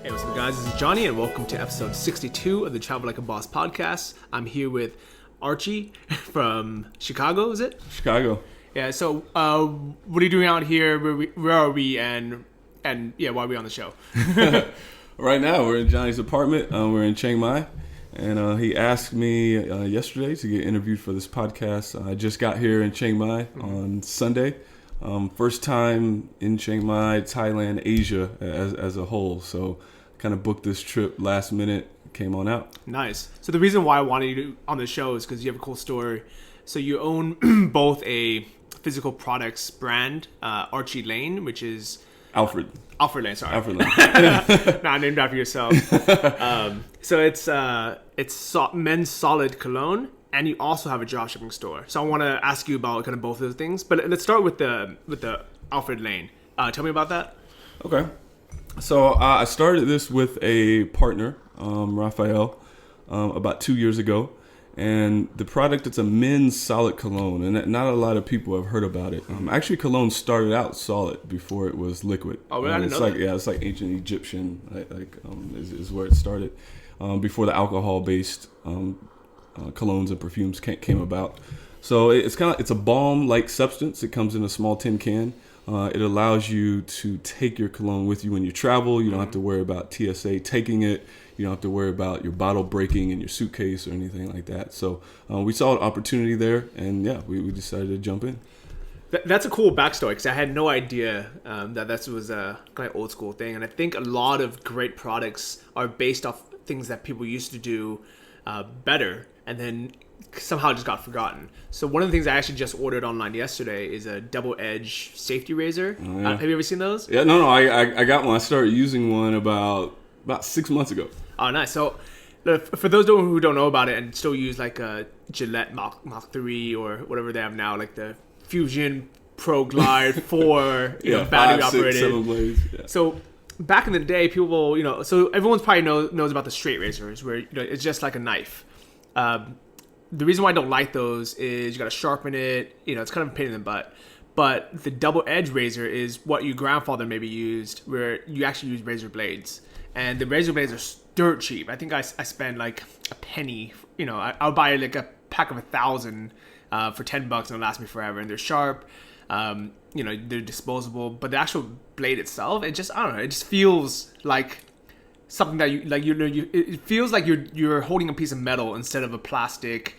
Hey, what's up, guys? This is Johnny, and welcome to episode 62 of the Travel Like a Boss podcast. I'm here with Archie from Chicago, is it? Chicago. Yeah, so what are you doing out here? Where are we? And yeah, why are we on the show? Right now, we're in Johnny's apartment. We're in Chiang Mai. And he asked me yesterday to get interviewed for this podcast. I just got here in Chiang Mai on Sunday. First time in Chiang Mai, Thailand, Asia as a whole. So kind of booked this trip last minute, came on out. Nice. So the reason why I wanted you on the show is because you have a cool story. So you own both a physical products brand, Archie Lane, which is... Alfred Lane, sorry. Alfred Lane. Not named after yourself. So it's men's Solid Cologne, and you also have a dropshipping store. So I want to ask you about kind of both of those things. But let's start with the Alfred Lane. Tell me about that. Okay. So I started this with a partner, Raphael, about 2 years ago. And the product, it's a men's solid cologne, and not a lot of people have heard about it. Actually, cologne started out solid before it was liquid. Oh, really? I didn't know that. Yeah, it's like ancient Egyptian, is where it started. Before the alcohol-based colognes and perfumes came about. So it's a balm-like substance. It comes in a small tin can. It allows you to take your cologne with you when you travel. You don't have to worry about TSA taking it. You don't have to worry about your bottle breaking in your suitcase or anything like that. So we saw an opportunity there, and yeah, we decided to jump in. That's a cool backstory, because I had no idea that this was a kind of old school thing. And I think a lot of great products are based off things that people used to do better, and then somehow just got forgotten. So one of the things I actually just ordered online yesterday is a double-edge safety razor. Oh, yeah. Have you ever seen those? Yeah, no, I got one. I started using one about 6 months ago. Oh, nice. So for those who don't know about it and still use like a Gillette Mach 3 or whatever they have now, like the Fusion Pro Glide 4, battery 5, 6, operated. 7 blades. Yeah. So back in the day, people, so everyone's probably knows about the straight razors, where it's just like a knife. The reason why I don't like those is you got to sharpen it. It's kind of a pain in the butt. But the double edge razor is what your grandfather maybe used, where you actually use razor blades. And the razor blades are dirt cheap. I think I spend like a penny. I'll buy like a pack of 1,000 for $10 and it'll last me forever. And they're sharp. They're disposable. But the actual blade itself, it just, I don't know. It just feels like something that it feels like you're holding a piece of metal instead of a plastic,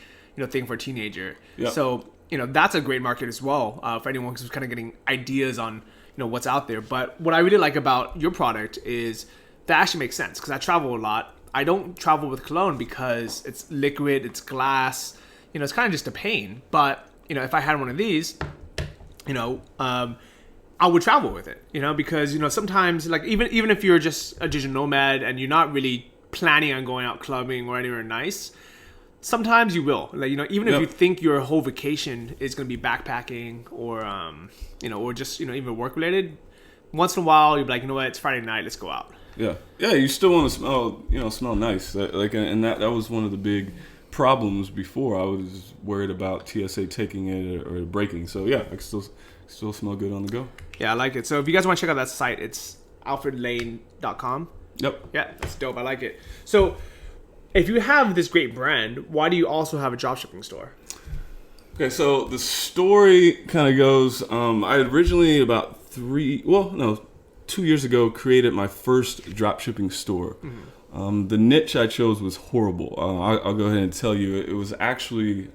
thing for a teenager. Yep. So that's a great market as well for anyone who's kind of getting ideas on what's out there. But what I really like about your product is that actually makes sense, because I travel a lot. I don't travel with cologne because it's liquid, it's glass. It's kind of just a pain. But if I had one of these, I would travel with it, because, sometimes, like, even if you're just a digital nomad and you're not really planning on going out clubbing or anywhere nice, sometimes you will. Like, even if you think your whole vacation is going to be backpacking or, or just, even work related, once in a while you'll be like, you know what, it's Friday night, let's go out. Yeah. Yeah, you still want to smell nice. And that was one of the big problems before. I was worried about TSA taking it or breaking. So yeah, I can still smell good on the go. Yeah, I like it. So if you guys want to check out that site, it's alfredlane.com. Yep. Yeah, that's dope. I like it. So if you have this great brand, why do you also have a dropshipping store? Okay, so the story kind of goes, I originally about 2 years ago created my first dropshipping store. Mm-hmm. The niche I chose was horrible. I'll go ahead and tell you, it was actually,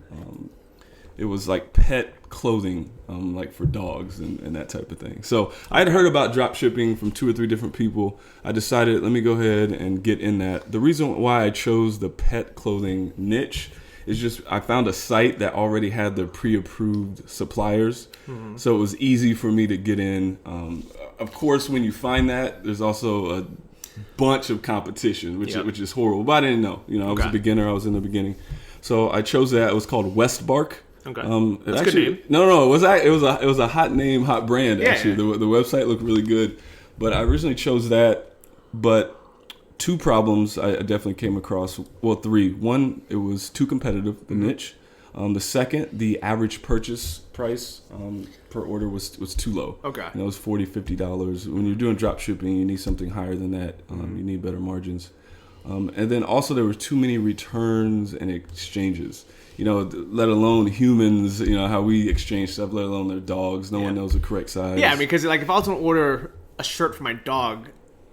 it was like pet clothing, like for dogs and that type of thing. So I had heard about dropshipping from 2 or 3 different people. I decided, let me go ahead and get in that. The reason why I chose the pet clothing niche is just I found a site that already had the pre-approved suppliers. Mm-hmm. So it was easy for me to get in. Of course, when you find that, there's also a bunch of competition, which is horrible. But I didn't know. I was a beginner. I was in the beginning. So I chose that. It was called Westbark. Okay. That's actually, a good name. No, it was a hot name, hot brand, actually. Yeah. The website looked really good. But I originally chose that. But 2 problems I definitely came across. Well, 3. One, it was too competitive, the niche. The second, the average purchase price per order was too low. Okay. And it was $40, $50. When you're doing drop shipping, you need something higher than that. You need better margins. And then also there were too many returns and exchanges. Let alone humans, how we exchange stuff, let alone their dogs. No one knows the correct size. Yeah, because like if I was going to order a shirt for my dog,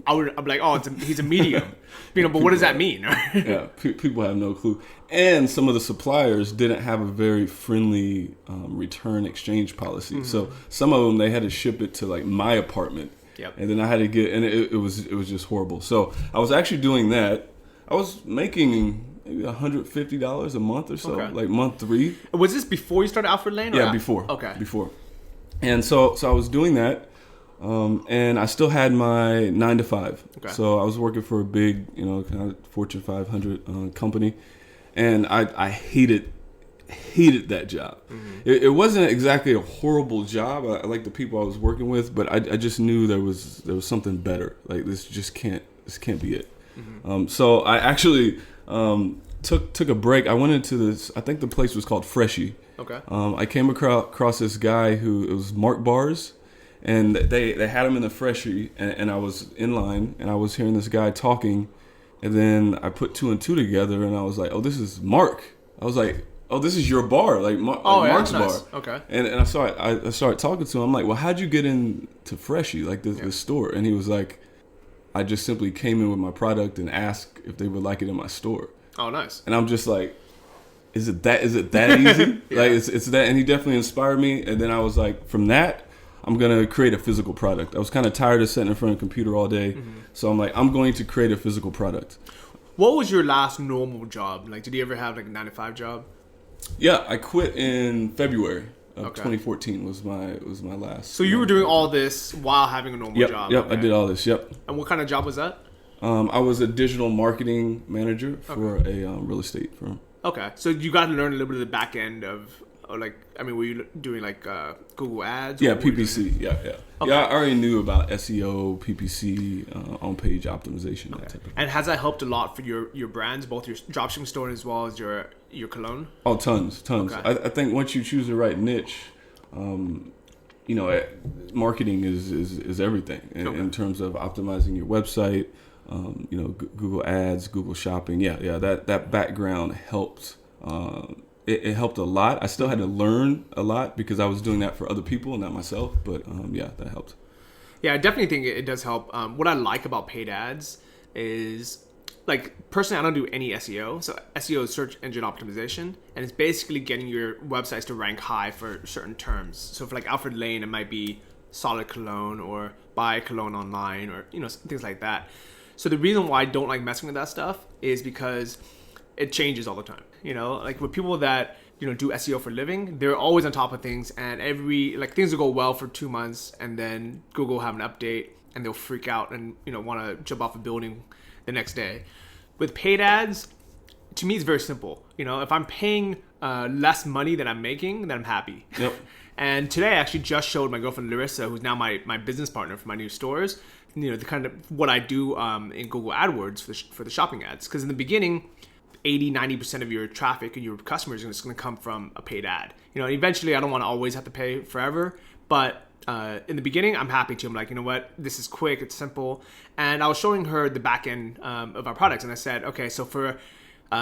I'd be like, oh, he's a medium. But what does that mean? Yeah, people have no clue. And some of the suppliers didn't have a very friendly return exchange policy. So some of them, they had to ship it to like my apartment. Yep. And then I had to and it was just horrible. So I was actually doing that. I was making maybe $150 a month or so, like month 3. Was this before you started Alfred Lane? Yeah, before. Okay. Before. And so I was doing that, and I still had my 9 to 5. Okay. So I was working for a big, kind of Fortune 500 company, and I hated that job. It wasn't exactly a horrible job. I liked the people I was working with, but I just knew there was something better. Like this can't be it. So I actually took a break. I went into this. I think the place was called Freshie. Okay. I came across this guy it was Mark Bars, and they had him in the Freshie, and I was in line, and I was hearing this guy talking, and then I put 2 and 2 together, and I was like, oh, this is Mark. I was like, oh, this is your bar, like Mark's nice. bar. Okay. And I started talking to him. I'm like, well, how'd you get into Freshie, like this store? And he was like, I just simply came in with my product and asked if they would like it in my store. Oh, nice. And I'm just like, is it that easy? Yeah. Like it's that. And he definitely inspired me. And then I was like, from that, I'm gonna create a physical product. I was kind of tired of sitting in front of a computer all day, so I'm like, I'm going to create a physical product. What was your last normal job? Like, did you ever have like a 9 to 5 job? Yeah, I quit in February of 2014 was my last. So you were doing all this while having a normal job? Yep, I did all this, yep. And what kind of job was that? I was a digital marketing manager for a real estate firm. Okay, so you got to learn a little bit of the back end of, were you doing like Google Ads? Yeah, PPC, yeah. Okay. Yeah, I already knew about SEO, PPC, on-page optimization, that type of thing. And has that helped a lot for your brands, both your dropshipping store as well as your cologne? Oh, tons. Okay. I think once you choose the right niche, marketing is everything in terms of optimizing your website. Google Ads, Google Shopping. Yeah. That background helped. It helped a lot. I still had to learn a lot because I was doing that for other people, not myself. But that helped. Yeah, I definitely think it does help. What I like about paid ads is, like, personally, I don't do any SEO. So SEO is search engine optimization, and it's basically getting your websites to rank high for certain terms. So for like Alfred Lane, it might be Solid Cologne or buy cologne online or things like that. So the reason why I don't like messing with that stuff is because it changes all the time. Like with people that do SEO for a living, they're always on top of things, and things will go well for 2 months, and then Google will have an update, and they'll freak out and want to jump off a building the next day. With paid ads, to me, it's very simple. If I'm paying less money than I'm making, then I'm happy. Yep. And today I actually just showed my girlfriend Larissa, who's now my business partner for my new stores, the kind of what I do in Google AdWords for the shopping ads. Because in the beginning, 80-90% of your traffic and your customers are just going to come from a paid ad. Eventually I don't want to always have to pay forever, but in the beginning I'm happy to. I'm like, what, this is quick, it's simple. And I was showing her the back end of our products, and I said, okay, so for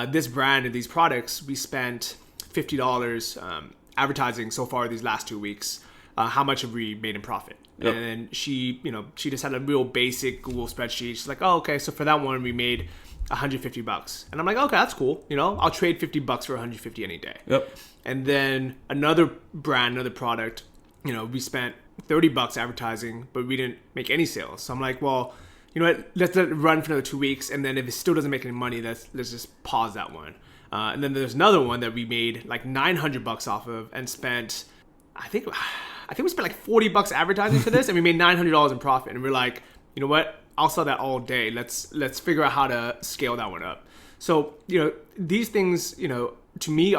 this brand and these products, we spent $50 advertising so far these last 2 weeks. How much have we made in profit? Yep. And then she just had a real basic Google spreadsheet. She's like, oh, okay, so for that one we made $150. And I'm like, okay, that's cool. I'll trade $50 for $150 any day. Yep. And then another brand, another product, we spent $30 advertising, but we didn't make any sales. So I'm like, well, what? Let's let it run for another 2 weeks, and then if it still doesn't make any money, let's just pause that one. And then there's another one that we made like $900 off of and spent, I think we spent like $40 advertising for this, and we made $900 in profit. And we're like, you know what? I'll sell that all day. Let's figure out how to scale that one up. So these things to me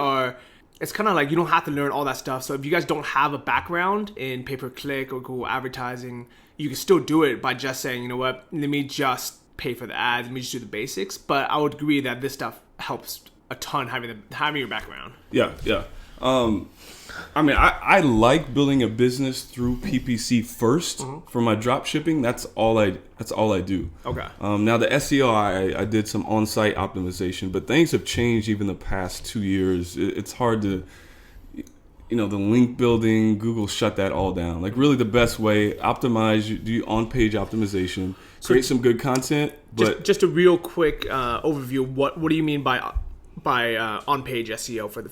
it's kind of like you don't have to learn all that stuff. So if you guys don't have a background in pay-per-click or Google advertising, you can still do it by just saying, let me just pay for the ads. Let me just do the basics. But I would agree that this stuff helps a ton having your background. Yeah. I mean, I like building a business through PPC first for my drop shipping. That's all I do. Okay. Now the SEO, I did some on-site optimization, but things have changed even the past 2 years. It's hard to, the link building, Google shut that all down. Like really the best way, do on-page optimization, create some good content. But just a real quick overview. What do you mean by on-page SEO for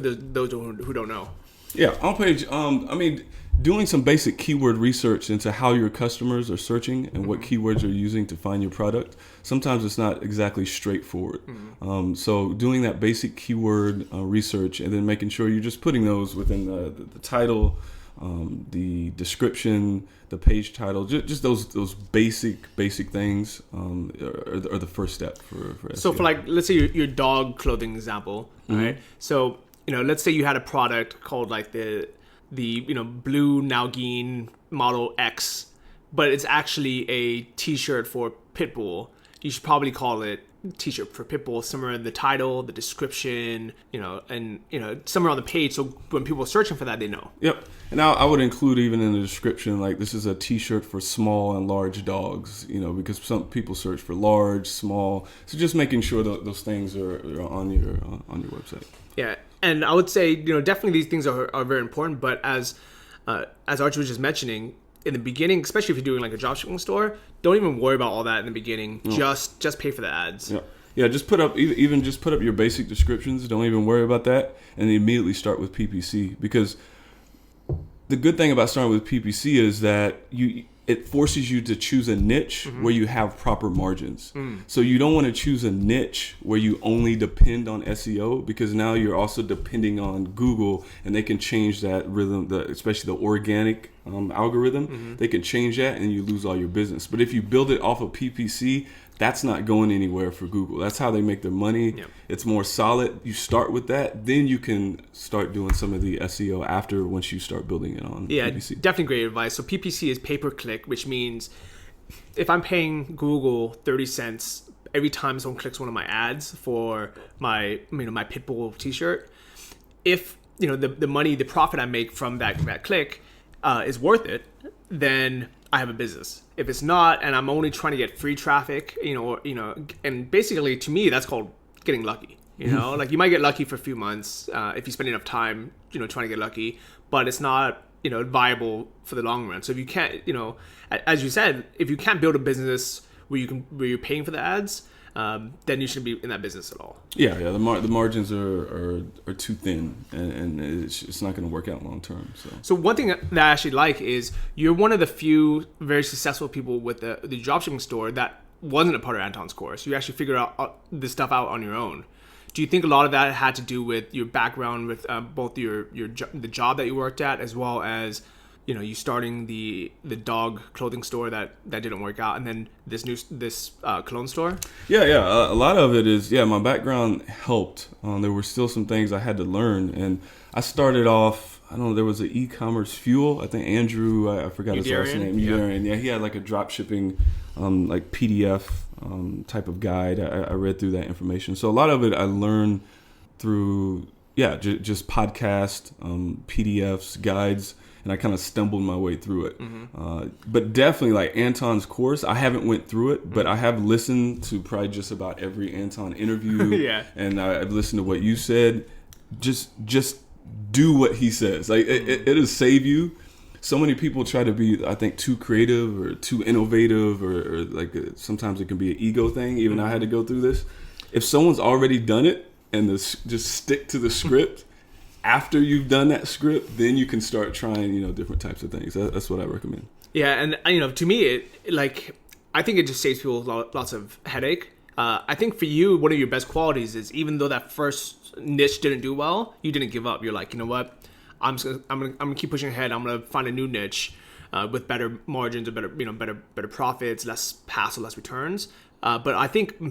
those who don't know? Yeah, on-page. I mean, doing some basic keyword research into how your customers are searching and what keywords are using to find your product. Sometimes it's not exactly straightforward. So doing that basic keyword research and then making sure you're just putting those within the title, the description, the page title, just those basic things are the first step for SEO. So for let's say your dog clothing example, right? So let's say you had a product called like the blue Nalgene Model X, but it's actually a T-shirt for Pitbull. You should probably call it T-shirt for Pitbull somewhere in the title, the description, and somewhere on the page, so when people are searching for that, they know. Yep. And I would include even in the description, like this is a T-shirt for small and large dogs, because some people search for large, small. So just making sure that those things are on your website. Yeah. And I would say, definitely these things are very important. But as Archie was just mentioning, in the beginning, especially if you're doing like a dropshipping store, don't even worry about all that in the beginning. Just pay for the ads. Yeah. Just put up your basic descriptions. Don't even worry about that, and immediately start with PPC. Because the good thing about starting with PPC is that it forces you to choose a niche where you have proper margins. So you don't want to choose a niche where you only depend on SEO, because now you're also depending on Google, and they can change that rhythm, especially the organic algorithm. They can change that and you lose all your business. But if you build it off of PPC, that's not going anywhere for Google. That's how they make their money. Yep. It's more solid. You start with that, then you can start doing some of the SEO once you start building it on PPC. Yeah, definitely great advice. So PPC is pay-per-click, which means if I'm paying Google 30 cents every time someone clicks one of my ads for my my Pitbull T-shirt, if the profit I make from that click is worth it, then I have a business. If it's not, and I'm only trying to get free traffic, and basically to me that's called getting lucky. Like you might get lucky for a few months if you spend enough time, trying to get lucky, but it's not, viable for the long run. So if you can't, as you said, if you can't build a business where you're paying for the ads, then you shouldn't be in that business at all. Yeah. The margins are too thin, and it's not going to work out long term. So one thing that I actually like is you're one of the few very successful people with the dropshipping store that wasn't a part of Anton's course. You actually figured out this stuff out on your own. Do you think a lot of that had to do with your background with both the job that you worked at, as well as you starting the dog clothing store that didn't work out, and then this cologne store? Yeah. A lot of it is, my background helped. There were still some things I had to learn, and I started off, I don't know, there was an e-commerce fuel. I think Andrew, I forgot his last name. Yeah, he had like a drop shipping like PDF type of guide. I read through that information. So a lot of it I learned through just podcast, PDFs, guides. And I kind of stumbled my way through it. But definitely, like Anton's course, I haven't went through it, but I have listened to probably just about every Anton interview. And I've listened to what you said. Just do what he says. Like it'll save you. So many people try to be, I think, too creative or too innovative, or like sometimes it can be an ego thing. Even I had to go through this. If someone's already done it and just stick to the script. After you've done that script, then you can start trying, different types of things. That's what I recommend. Yeah, and to me, I think it just saves people lots of headache. I think for you, one of your best qualities is, even though that first niche didn't do well, you didn't give up. You're like, you know what, I'm gonna keep pushing ahead. I'm gonna find a new niche with better margins, or better profits, less hassle, less returns. But I think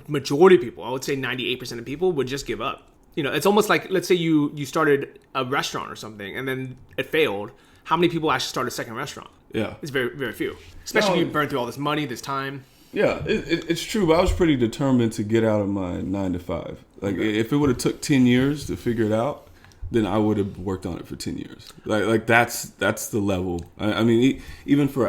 majority of people, I would say 98% of people, would just give up. It's almost like, let's say you started a restaurant or something, and then it failed. How many people actually start a second restaurant? Yeah. It's very, very few. Especially if you burn through all this money, this time. Yeah, it's true, but I was pretty determined to get out of my 9 to 5. Like, if it would have took 10 years to figure it out, then I would have worked on it for 10 years. Like that's the level. I mean, even for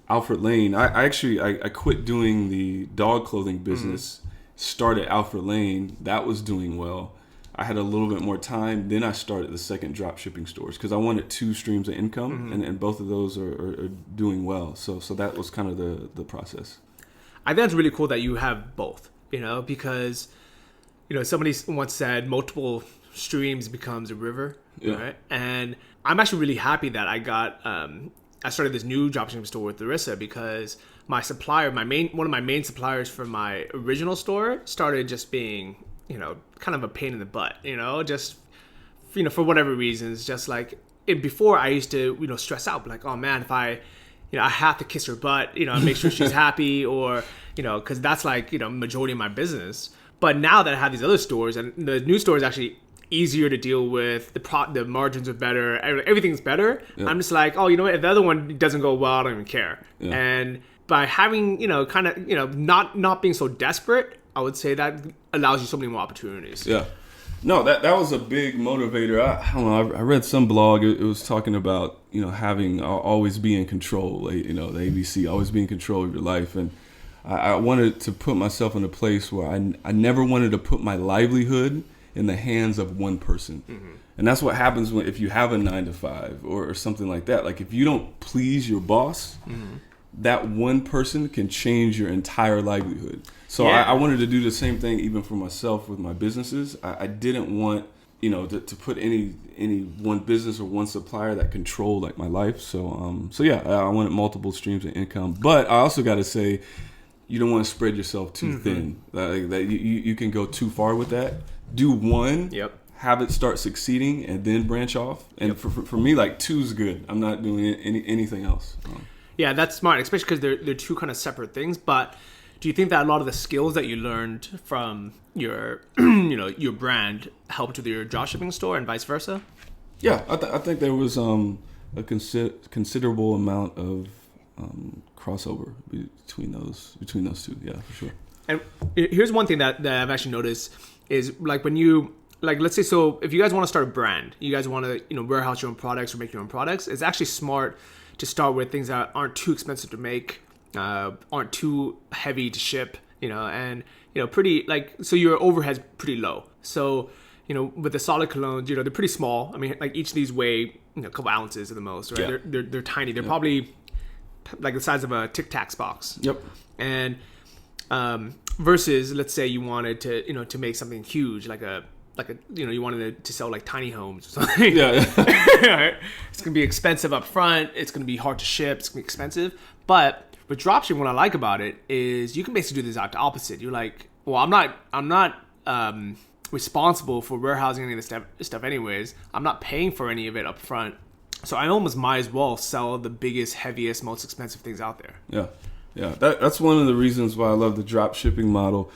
Alfred Lane, I quit doing the dog clothing business, started Alfred Lane. That was doing well. I had a little bit more time. Then I started the second drop shipping stores because I wanted 2 streams of income, and both of those are doing well. So that was kind of the process. I think it's really cool that you have both, because, somebody once said multiple streams becomes a river, right? And I'm actually really happy that I started this new dropshipping store with Larissa because my supplier, one of my main suppliers for my original store started just being, kind of a pain in the butt, just, for whatever reasons, just like before I used to, stress out like, oh man, if I have to kiss her butt, make sure she's happy or, cause that's like, majority of my business. But now that I have these other stores and the new store is actually easier to deal with, the margins are better, everything's better. Yeah. I'm just like, oh, you know what? If the other one doesn't go well, I don't even care. Yeah. And by having, kind of, not being so desperate, I would say that allows you so many more opportunities. Yeah. No, that was a big motivator. I don't know. I read some blog. It was talking about, having always be in control, the ABC, always be in control of your life. And I wanted to put myself in a place where I never wanted to put my livelihood in the hands of one person. And that's what happens if you have a 9-to-5 or something like that. Like if you don't please your boss, that one person can change your entire livelihood. So I wanted to do the same thing even for myself with my businesses. I didn't want, to put any one business or one supplier that controlled like my life. So yeah, I wanted multiple streams of income. But I also got to say, you don't want to spread yourself too thin. That you can go too far with that. Do one, have it start succeeding, and then branch off. And for me, like 2's good. I'm not doing anything else. Yeah, that's smart, especially because they're 2 kind of separate things. But do you think that a lot of the skills that you learned from your, your brand helped with your dropshipping store and vice versa? Yeah, I think there was a considerable amount of crossover between those 2. Yeah, for sure. And here's one thing that I've actually noticed is like when you, like, let's say, so if you guys want to start a brand, you guys want to, warehouse your own products or make your own products, it's actually smart to start with things that aren't too expensive to make, aren't too heavy to ship, and, pretty, like, so your overhead's pretty low. So, with the Solid Colognes, they're pretty small. I mean, like each of these weigh, a couple ounces at the most, right? Yeah. They're tiny. They're probably like the size of a Tic Tac box. Yep. And versus, let's say you wanted to, to make something huge, like a you wanted to sell like tiny homes or something. Yeah. It's gonna be expensive up front. It's gonna be hard to ship. It's gonna be expensive. But with dropshipping, what I like about it is you can basically do the exact opposite. You're like, well, I'm not responsible for warehousing any of this stuff anyways. I'm not paying for any of it up front. So I almost might as well sell the biggest, heaviest, most expensive things out there. Yeah. That's one of the reasons why I love the drop shipping model.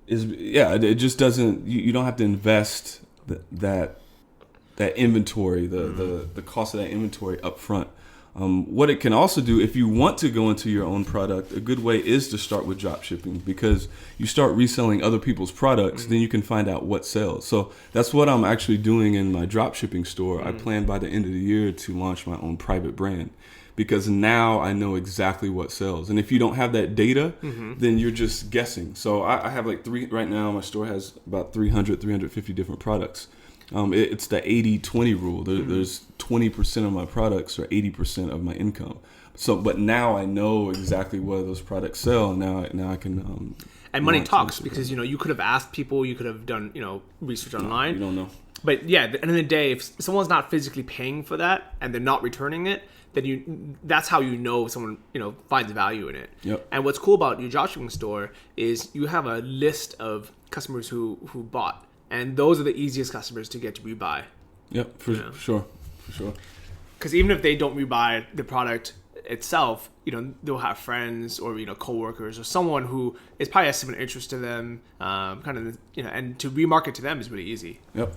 It just doesn't. You don't have to invest that inventory, the cost of that inventory up front. What it can also do, if you want to go into your own product, a good way is to start with drop shipping, because you start reselling other people's products, then you can find out what sells. So that's what I'm actually doing in my drop shipping store. I plan by the end of the year to launch my own private brand, because now I know exactly what sells. And if you don't have that data, then you're just guessing. So I have like right now my store has about 350 different products. It's the 80-20 rule. There's 20% of my products or 80% of my income. So, but now I know exactly what those products sell, and now I can. And money talks, because you could have asked people, you could have done research online. You don't know. But yeah, at the end of the day, if someone's not physically paying for that and they're not returning it, then that's how someone finds value in it. Yep. And what's cool about your dropshipping store is you have a list of customers who bought. And those are the easiest customers to get to rebuy. Yep, for sure. Because even if they don't rebuy the product itself, they'll have friends or coworkers or someone who is probably has similar interest to them. And to remarket to them is really easy. Yep,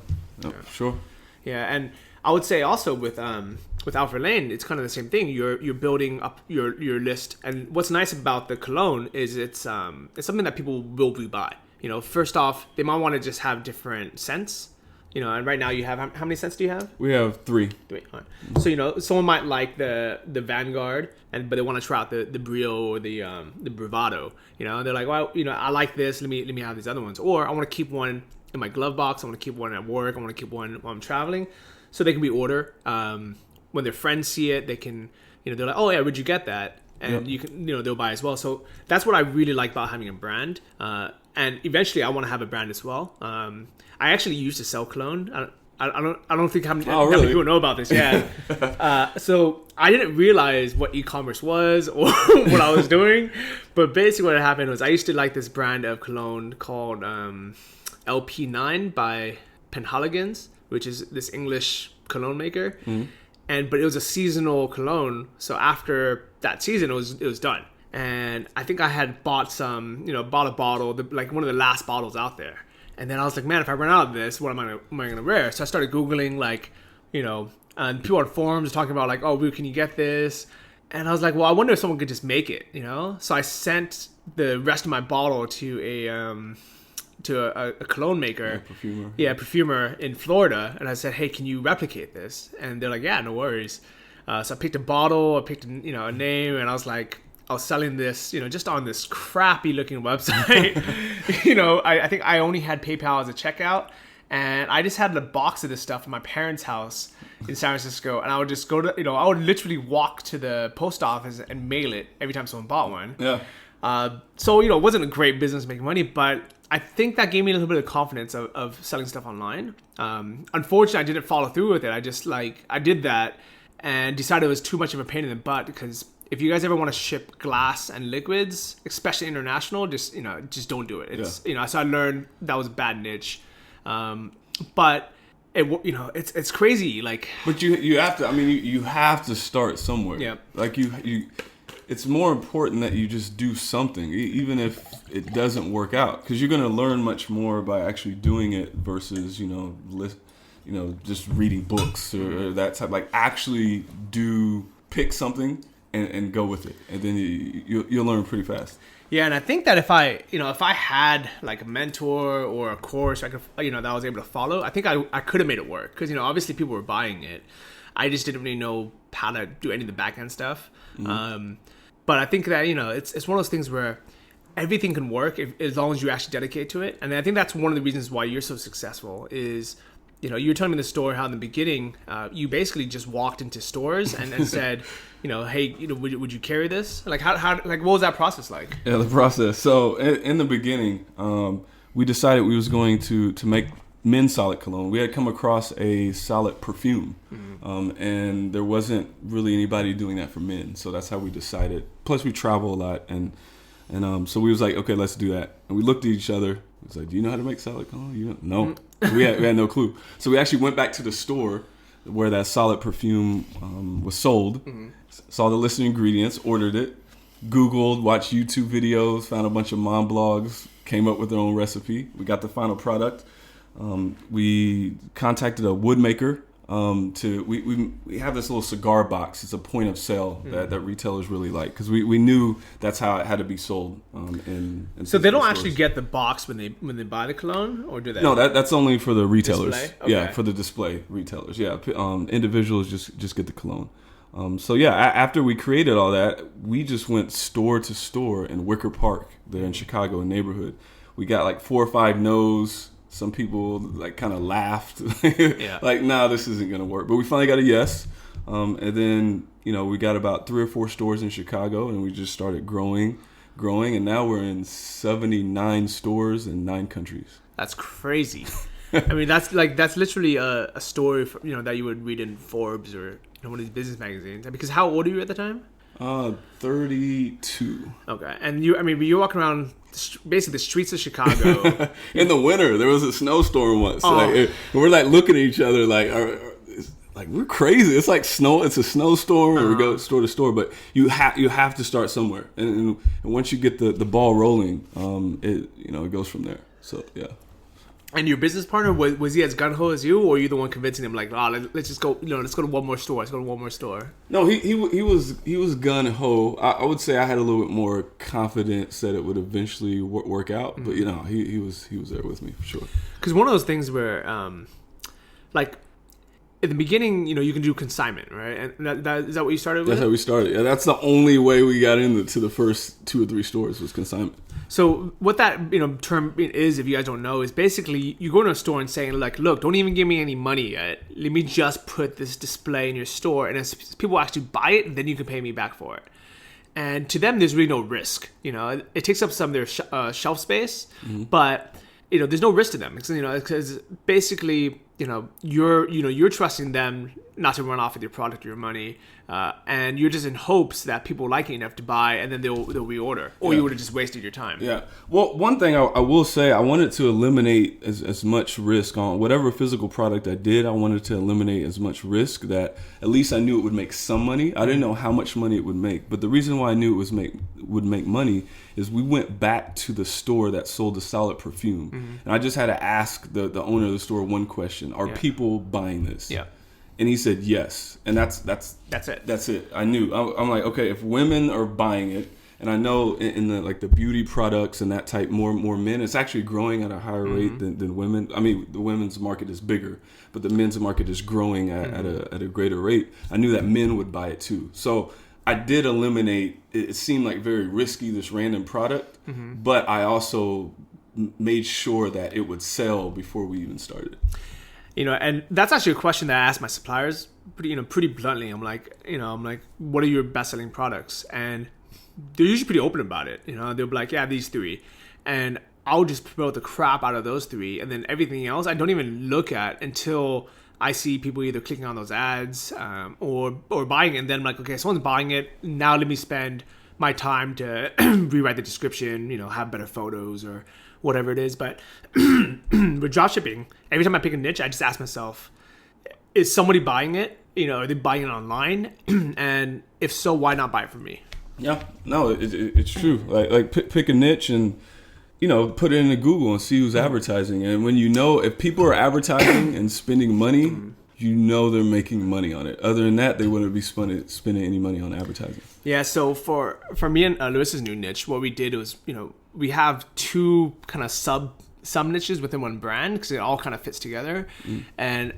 sure. Yeah, and I would say also with Alfred Lane, it's kind of the same thing. You're building up your list, and what's nice about the cologne is it's something that people will rebuy. First off, they might want to just have different scents. and right now you have how many scents do you have? We have 3. Three. All right. So someone might like the Vanguard, but they want to try out the Brio or the Bravado. They're like, well, I like this. Let me have these other ones, or I want to keep one in my glove box. I want to keep one at work. I want to keep one while I'm traveling, so they can be order. When their friends see it, they can, they're like, oh yeah, where'd you get that? And you can, they'll buy as well. So that's what I really like about having a brand. And eventually, I want to have a brand as well. I actually used to sell cologne. I don't think how many people know about this. Yeah. So I didn't realize what e-commerce was or what I was doing. But basically, what happened was I used to like this brand of cologne called LP9 by Penhaligon's, which is this English cologne maker. Mm-hmm. But it was a seasonal cologne. So after that season, it was done. And I think I had bought a bottle, like one of the last bottles out there. And then I was like, man, if I run out of this, what am I gonna wear? So I started Googling, and people on forums talking about like, oh, can you get this? And I was like, well, I wonder if someone could just make it, So I sent the rest of my bottle to a cologne maker, perfumer in Florida, and I said, hey, can you replicate this? And they're like, yeah, no worries. So I picked a bottle, I picked a name, and I was selling this, just on this crappy looking website. I think I only had PayPal as a checkout, and I just had a box of this stuff in my parents' house in San Francisco, and I would just go to, I would literally walk to the post office and mail it every time someone bought one. Yeah. So, it wasn't a great business making money, but I think that gave me a little bit of confidence of selling stuff online. Unfortunately, I didn't follow through with it. I did that and decided it was too much of a pain in the butt, because if you guys ever want to ship glass and liquids, especially international, just don't do it. It's so I learned that was a bad niche. But it's crazy. But you have to. I mean, you have to start somewhere. Yeah. It's more important that you just do something, even if it doesn't work out, because you're going to learn much more by actually doing it versus just reading books or that type. Actually pick something and go with it, and then you'll learn pretty fast. Yeah, and I think that if I had like a mentor or a course I could that I was able to follow, I think I could have made it work, because obviously people were buying it. I just didn't really know how to do any of the back end stuff. Mm-hmm. But I think that it's one of those things where everything can work as long as you actually dedicate to it. And I think that's one of the reasons why you're so successful is, you were telling me the story how in the beginning you basically just walked into stores and said, hey, would you carry this? How what was that process like? Yeah, the process. So in the beginning, we decided we was going to make men's solid cologne. We had come across a solid perfume, and there wasn't really anybody doing that for men. So that's how we decided. Plus, we travel a lot, and so we was like, okay, let's do that. And we looked at each other. We was like, do you know how to make solid cologne? You don't? No. Mm-hmm. we had no clue. So we actually went back to the store where that solid perfume was sold, saw the list of ingredients, ordered it, Googled, watched YouTube videos, found a bunch of mom blogs, came up with their own recipe. We got the final product. We contacted a wood maker. We have this little cigar box. It's a point of sale that retailers really like, because we knew that's how it had to be sold. So they don't actually get the box when they buy the cologne, or do they? No, that's only for the retailers. Okay. Yeah, for the display retailers. Yeah, individuals just get the cologne. So yeah, after we created all that, we just went store to store in Wicker Park there in Chicago, a neighborhood. We got like 4 or 5 no's. Some people kind of laughed, nah, this isn't gonna work. But we finally got a yes, and then we got about 3 or 4 stores in Chicago, and we just started growing, and now we're in 79 stores in 9 countries. That's crazy. I mean, that's literally a story that you would read in Forbes or one of these business magazines. Because how old are you at the time? 32. Okay, and you're walking around basically the streets of Chicago. In the winter, there was a snowstorm once. Oh. We're looking at each other we're crazy. It's like snow. It's a snowstorm, and we go store to store. But you have to start somewhere, and once you get the ball rolling, it goes from there. So yeah. And your business partner, was he as gung-ho as you, or were you the one convincing him let's just go, let's go to one more store. Let's go to one more store. No, he was gung-ho. I would say I had a little bit more confidence that it would eventually work out, but he was there with me for sure. Because one of those things where like in the beginning, you can do consignment, right? And is that what you started with? That's how we started. Yeah, that's the only way we got into the first 2 or 3 stores was consignment. So what that term is, if you guys don't know, is basically you go to a store and saying like, look, don't even give me any money yet. Let me just put this display in your store, and as people actually buy it, then you can pay me back for it. And to them, there's really no risk. It takes up some of their shelf space, but there's no risk to them because basically you're trusting them not to run off with your product or your money, and you're just in hopes that people like it enough to buy, and then they'll reorder, or you would have just wasted your time. Yeah. Well, one thing I will say, I wanted to eliminate as much risk on whatever physical product I did. I wanted to eliminate as much risk that at least I knew it would make some money. I didn't know how much money it would make, but the reason why I knew it would make money is we went back to the store that sold the Solid perfume, and I just had to ask the owner of the store one question: Are people buying this? Yeah. And he said yes, and that's it. That's it. I knew. I'm like, okay, if women are buying it, and I know in the beauty products and that type, more men, it's actually growing at a higher rate than women. I mean, the women's market is bigger, but the men's market is growing at a greater rate. I knew that men would buy it too. So I did eliminate. It seemed like very risky, this random product, but I also made sure that it would sell before we even started. And that's actually a question that I ask my suppliers pretty bluntly. I'm like, what are your best-selling products? And they're usually pretty open about it. They'll be like, yeah, these 3. And I'll just promote the crap out of those 3. And then everything else, I don't even look at until I see people either clicking on those ads or buying it. And then I'm like, okay, someone's buying it. Now let me spend my time to rewrite the description, have better photos or whatever it is. But with dropshipping, every time I pick a niche, I just ask myself, is somebody buying it? Are they buying it online? And if so, why not buy it from me? Yeah, no, it's true. Like pick a niche and put it into Google and see who's advertising. And when if people are advertising and spending money, they're making money on it. Other than that, they wouldn't be spending any money on advertising. Yeah, so for me and Lewis's new niche, what we did was, we have 2 kind of sub niches within one brand because it all kind of fits together. And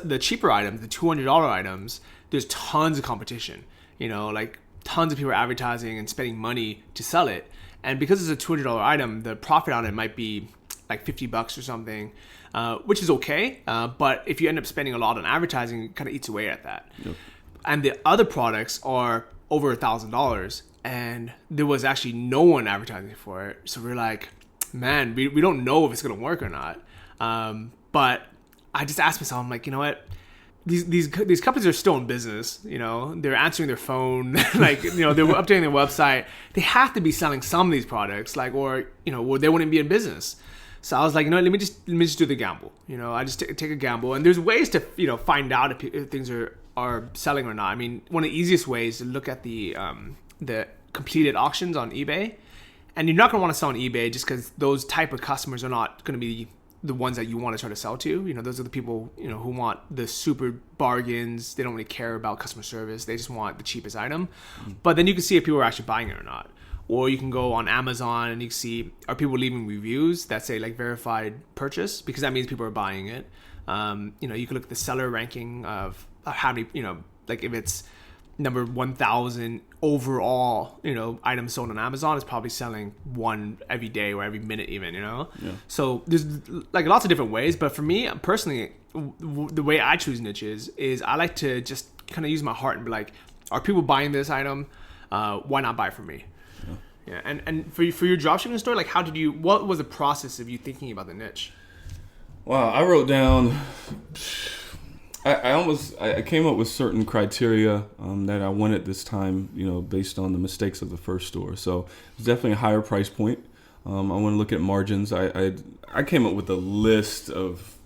the cheaper items, the $200 items, there's tons of competition. Like tons of people are advertising and spending money to sell it. And because it's a $200 item, the profit on it might be like $50 or something, which is okay. But if you end up spending a lot on advertising, it kind of eats away at that. Yep. And the other products are over $1,000, and there was actually no one advertising for it. So we're like, man, we don't know if it's going to work or not. But I just asked myself, I'm like, you know what? These companies are still in business. They're answering their phone, like, they're updating their website. They have to be selling some of these products, like, or they wouldn't be in business. So I was like, let me just do the gamble. I just take a gamble, and there's ways to find out if things are selling or not. I mean, one of the easiest ways to look at the completed auctions on eBay, and you're not going to want to sell on eBay just because those type of customers are not going to be the ones that you want to try to sell to. Those are the people who want the super bargains. They don't really care about customer service. They just want the cheapest item. But then you can see if people are actually buying it or not. Or you can go on Amazon and you can see, are people leaving reviews that say like verified purchase, because that means people are buying it. You can look at the seller ranking of how many, like if it's number 1,000 overall, items sold on Amazon, it's probably selling 1 every day or every minute even, Yeah. So there's like lots of different ways. But for me personally, the way I choose niches is I like to just kind of use my heart and be like, are people buying this item? Why not buy from me? Yeah. And for your dropshipping store, like what was the process of you thinking about the niche? Wow, I wrote down, I came up with certain criteria that I wanted this time, based on the mistakes of the first store. So it's definitely a higher price point. I want to look at margins. I came up with a list of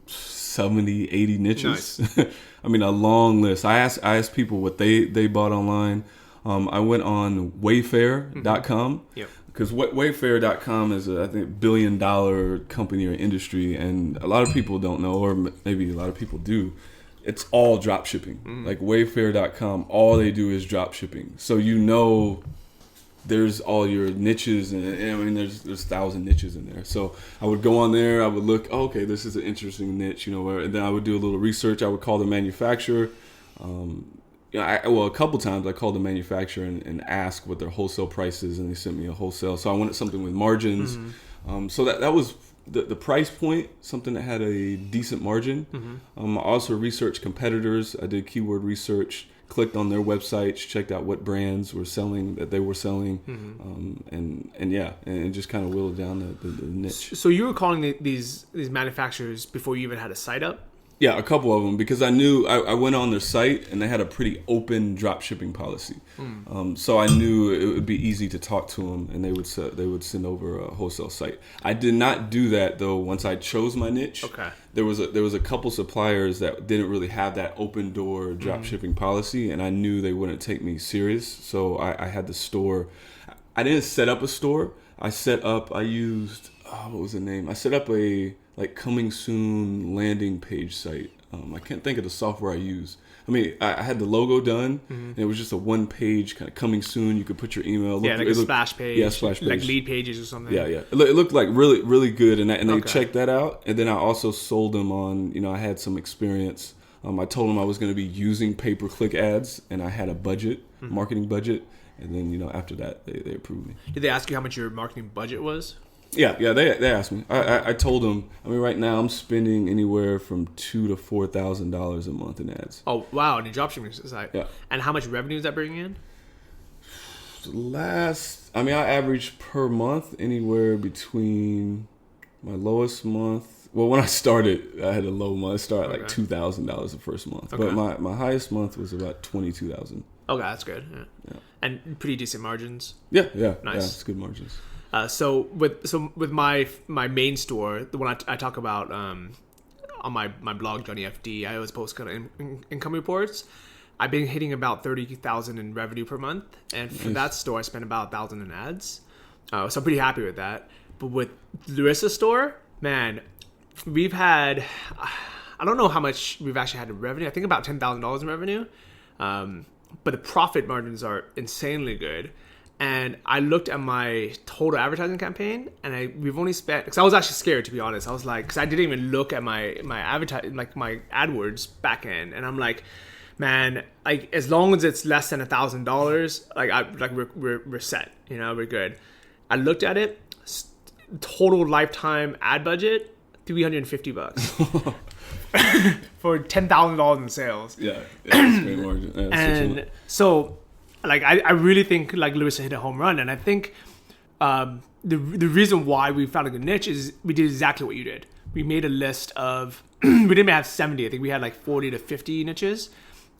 70, 80 niches. Nice. I mean, a long list. I asked people what they bought online. I went on Wayfair.com. Yep. Because Wayfair.com is I think, $1 billion company or industry, and a lot of people don't know, or maybe a lot of people do. It's all drop shipping. Like Wayfair.com, all they do is drop shipping. So there's all your niches, and I mean, there's 1,000 niches in there. So I would go on there, I would look, okay, this is an interesting niche, and then I would do a little research. I would call the manufacturer. A couple times I called the manufacturer and asked what their wholesale price is, and they sent me a wholesale. So I wanted something with margins. So that was the price point, something that had a decent margin. I also researched competitors. I did keyword research, clicked on their websites, checked out what brands were selling, that they were selling, and just kind of whittled down the niche. So you were calling these manufacturers before you even had a site up? Yeah, a couple of them, because I knew I went on their site and they had a pretty open drop shipping policy. So I knew it would be easy to talk to them, and they would send over a wholesale site. I did not do that though. Once I chose my niche, there was a couple suppliers that didn't really have that open door drop shipping policy, and I knew they wouldn't take me serious. So I had the store. I didn't set up a store. I used what was the name? I set up a coming soon landing page site. I can't think of the software I used. I mean, I had the logo done, and it was just a one page kind of coming soon. You could put your email. A splash page. Yeah, splash page. Like lead pages or something. Yeah. It looked like really, really good, and they checked that out. And then I also sold them on, I had some experience. I told them I was going to be using pay-per-click ads, and I had a budget, marketing budget. And then, after that, they approved me. Did they ask you how much your marketing budget was? Yeah, they asked me. I told them. I mean, right now I'm spending anywhere from $2,000 to $4,000 a month in ads. Oh wow! And your dropshipping site. Yeah. And how much revenue is that bringing in? I averaged per month anywhere between my lowest month. Well, when I started, I had a low month. I started like $2,000 the first month, but my highest month was about $22,000. Okay, that's good. Yeah. And pretty decent margins. Yeah. Nice. Yeah, it's good margins. So with my main store, the one I talk about on my blog Johnny FD, I always post kind of income reports. I've been hitting about 30,000 in revenue per month, and for that store, I spent about 1,000 in ads. So I'm pretty happy with that. But with Larissa store, man, we've had I don't know how much we've actually had in revenue. I think about $10,000 in revenue, but the profit margins are insanely good. And I looked at my total advertising campaign, and we've only spent, because I was actually scared, to be honest. I was like, because I didn't even look at my advertising, like my AdWords back end, and I'm like, man, like as long as it's less than $1,000, we're set, we're good. I looked at it, total lifetime ad budget, $350 for $10,000 in sales. Yeah, that's great margin. Yeah, and so. I really think Larissa hit a home run, and I think the reason why we found a good niche is we did exactly what you did. We made a list of we didn't have 70. I think we had 40 to 50 niches,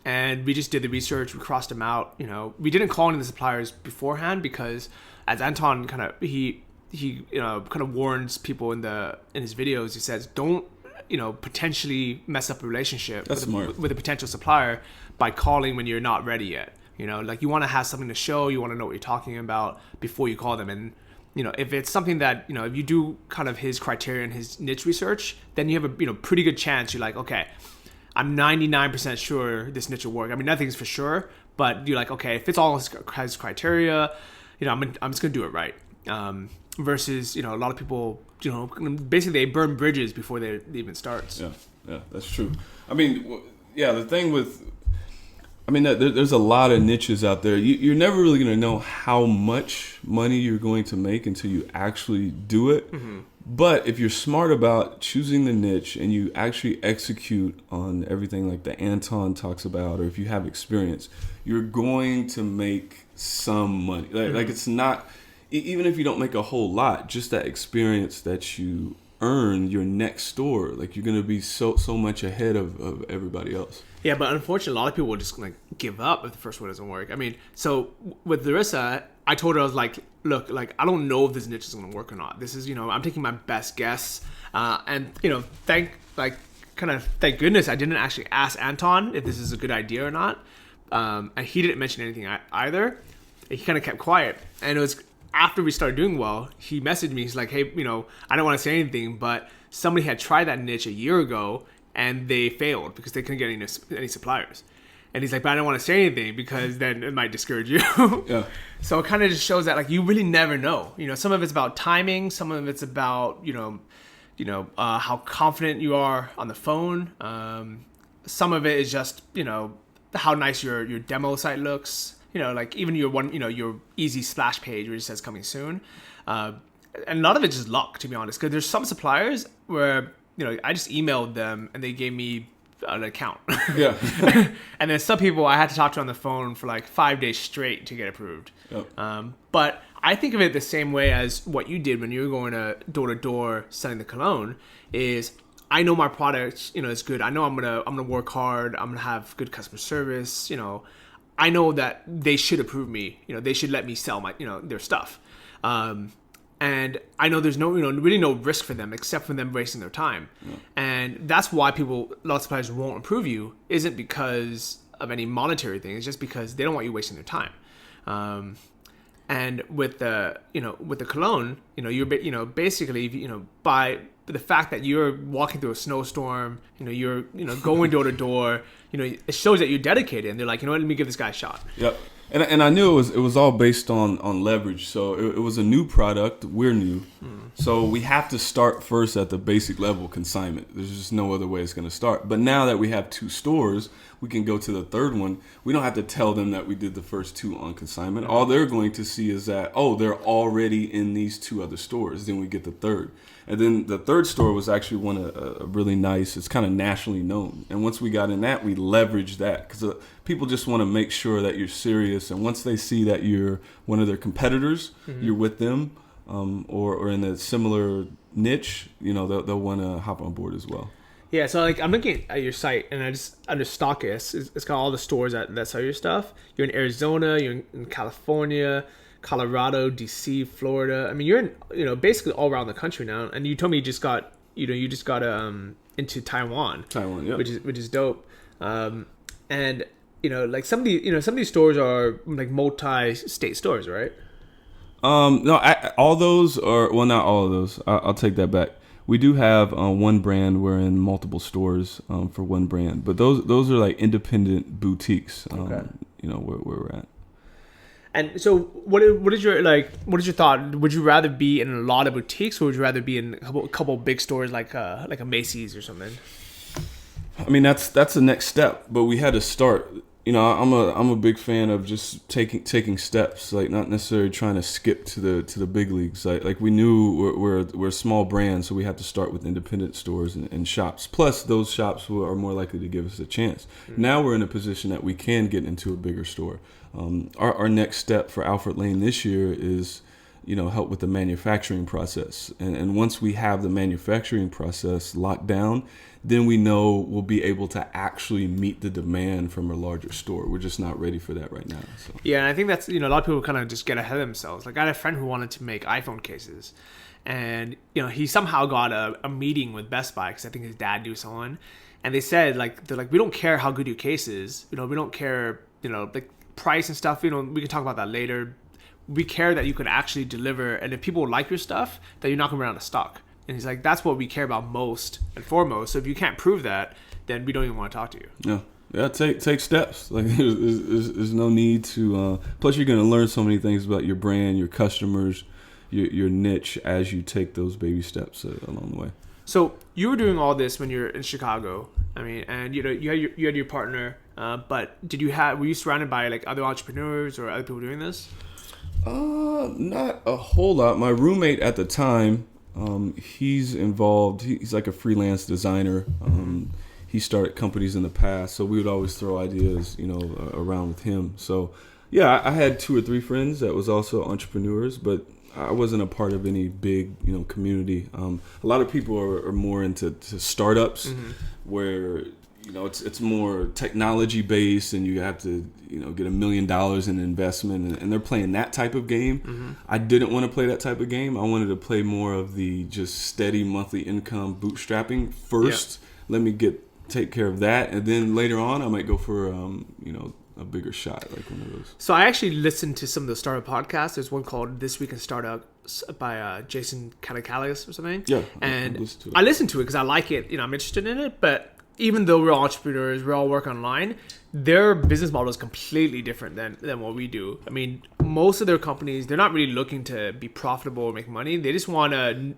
and we just did the research. We crossed them out. We didn't call any of the suppliers beforehand because, as Anton he kind of warns people in his videos. He says don't potentially mess up a relationship with a potential supplier by calling when you're not ready yet. You want to have something to show, you want to know what you're talking about before you call them. And, if it's something that, if you do kind of his criteria and his niche research, then you have a, pretty good chance. You're like, okay, I'm 99% sure this niche will work. I mean, nothing's for sure, but you're like, okay, if it's all his criteria, I'm just going to do it right. Versus, a lot of people, basically they burn bridges before they even starts. Yeah, that's true. I mean, the thing with, there's a lot of niches out there. You're never really going to know how much money you're going to make until you actually do it. Mm-hmm. But if you're smart about choosing the niche and you actually execute on everything like the Anton talks about, or if you have experience, you're going to make some money. Like it's not, even if you don't make a whole lot, just that experience that you earn your next store, you're going to be so much ahead of everybody else. Yeah, but unfortunately, a lot of people will just give up if the first one doesn't work. I mean, so with Larissa, I told her, I was like, look, I don't know if this niche is going to work or not. This is, I'm taking my best guess. And, thank goodness I didn't actually ask Anton if this is a good idea or not. And he didn't mention anything either. He kind of kept quiet. And it was after we started doing well, he messaged me. He's like, hey, I don't want to say anything, but somebody had tried that niche a year ago and they failed because they couldn't get any suppliers. And he's like, but I don't want to say anything because then it might discourage you. Yeah. So it kind of just shows that like you really never know. Some of it's about timing. Some of it's about how confident you are on the phone. Some of it is just how nice your demo site looks. Like even your easy splash page where it says coming soon. And a lot of it's just luck, to be honest. Because there's some suppliers where I just emailed them and they gave me an account. Yeah. And then some people I had to talk to on the phone for like 5 days straight to get approved. Yep. But I think of it the same way as what you did when you were going to door selling the cologne. Is I know my product, is good. I know I'm gonna work hard. I'm gonna have good customer service. I know that they should approve me. They should let me sell my their stuff. And I know there's no, really no risk for them except for them wasting their time. Yeah. And that's why a lot of suppliers won't approve you, isn't because of any monetary thing. It's just because they don't want you wasting their time. And with the cologne, you're basically, by the fact that you're walking through a snowstorm, you're, going door to door, it shows that you're dedicated. And they're like, let me give this guy a shot. Yep. And I knew it was all based on leverage. So it was a new product. We're new. So we have to start first at the basic level consignment. There's just no other way it's going to start. But now that we have 2 stores, we can go to the third one. We don't have to tell them that we did the first 2 on consignment. All they're going to see is that, they're already in these 2 other stores. Then we get the third. And then the third store was actually one a really nice, it's kind of nationally known. And once we got in that, we leveraged that because people just want to make sure that you're serious. And once they see that you're one of their competitors, you're with them, or in a similar niche, they'll want to hop on board as well. Yeah, so like I'm looking at your site, and I just under Stockist, it's got all the stores that sell your stuff. You're in Arizona, you're in California, Colorado, DC, Florida. I mean, you're in basically all around the country now. And you told me you just got into Taiwan. Taiwan, yeah, which is dope. And like some of these stores are like multi-state stores, right? No, all those are, well, not all of those. I'll take that back. We do have one brand. We're in multiple stores for one brand, but those are like independent boutiques. Okay. Where we're at. And so, what is your thought? Would you rather be in a lot of boutiques, or would you rather be in a couple big stores like a Macy's or something? I mean, that's the next step, but we had to start. I'm a big fan of just taking steps, like not necessarily trying to skip to the big leagues. Like we knew we're a small brand, so we have to start with independent stores and shops. Plus, those shops are more likely to give us a chance. Mm-hmm. Now we're in a position that we can get into a bigger store. Our next step for Alfred Lane this year is, help with the manufacturing process. And once we have the manufacturing process locked down, then we know we'll be able to actually meet the demand from a larger store. We're just not ready for that right now. So. Yeah, and I think that's, a lot of people kind of just get ahead of themselves. Like I had a friend who wanted to make iPhone cases. And, he somehow got a meeting with Best Buy because I think his dad knew someone. And they said, they're like, we don't care how good your case is. We don't care, like price and stuff. We can talk about that later. We care that you can actually deliver. And if people like your stuff, that you're not going to run out of stock. And he's like, that's what we care about most and foremost. So if you can't prove that, then we don't even want to talk to you. Yeah, take steps. Like there's no need to. Plus, you're going to learn so many things about your brand, your customers, your niche as you take those baby steps along the way. So you were doing all this when you're in Chicago. I mean, and you had your partner. But were you surrounded by like other entrepreneurs or other people doing this? Not a whole lot. My roommate at the time. He's involved. He's like a freelance designer. He started companies in the past, so we would always throw ideas, around with him. So, yeah, I had 2 or 3 friends that was also entrepreneurs, but I wasn't a part of any big, community. A lot of people are more into startups, where it's more technology based, and you have to get $1 million in investment, and they're playing that type of game. I didn't want to play that type of game. I wanted to play more of the just steady monthly income bootstrapping first. Yeah. Let me take care of that, and then later on I might go for a bigger shot, like one of those. So I actually listened to some of the startup podcasts. There's one called This Week in Startups by Jason Calacalis or something. Yeah, and I listened to it because I like it. I'm interested in it, but even though we're all entrepreneurs, we all work online, their business model is completely different than what we do. I mean, most of their companies, they're not really looking to be profitable or make money. They just want to,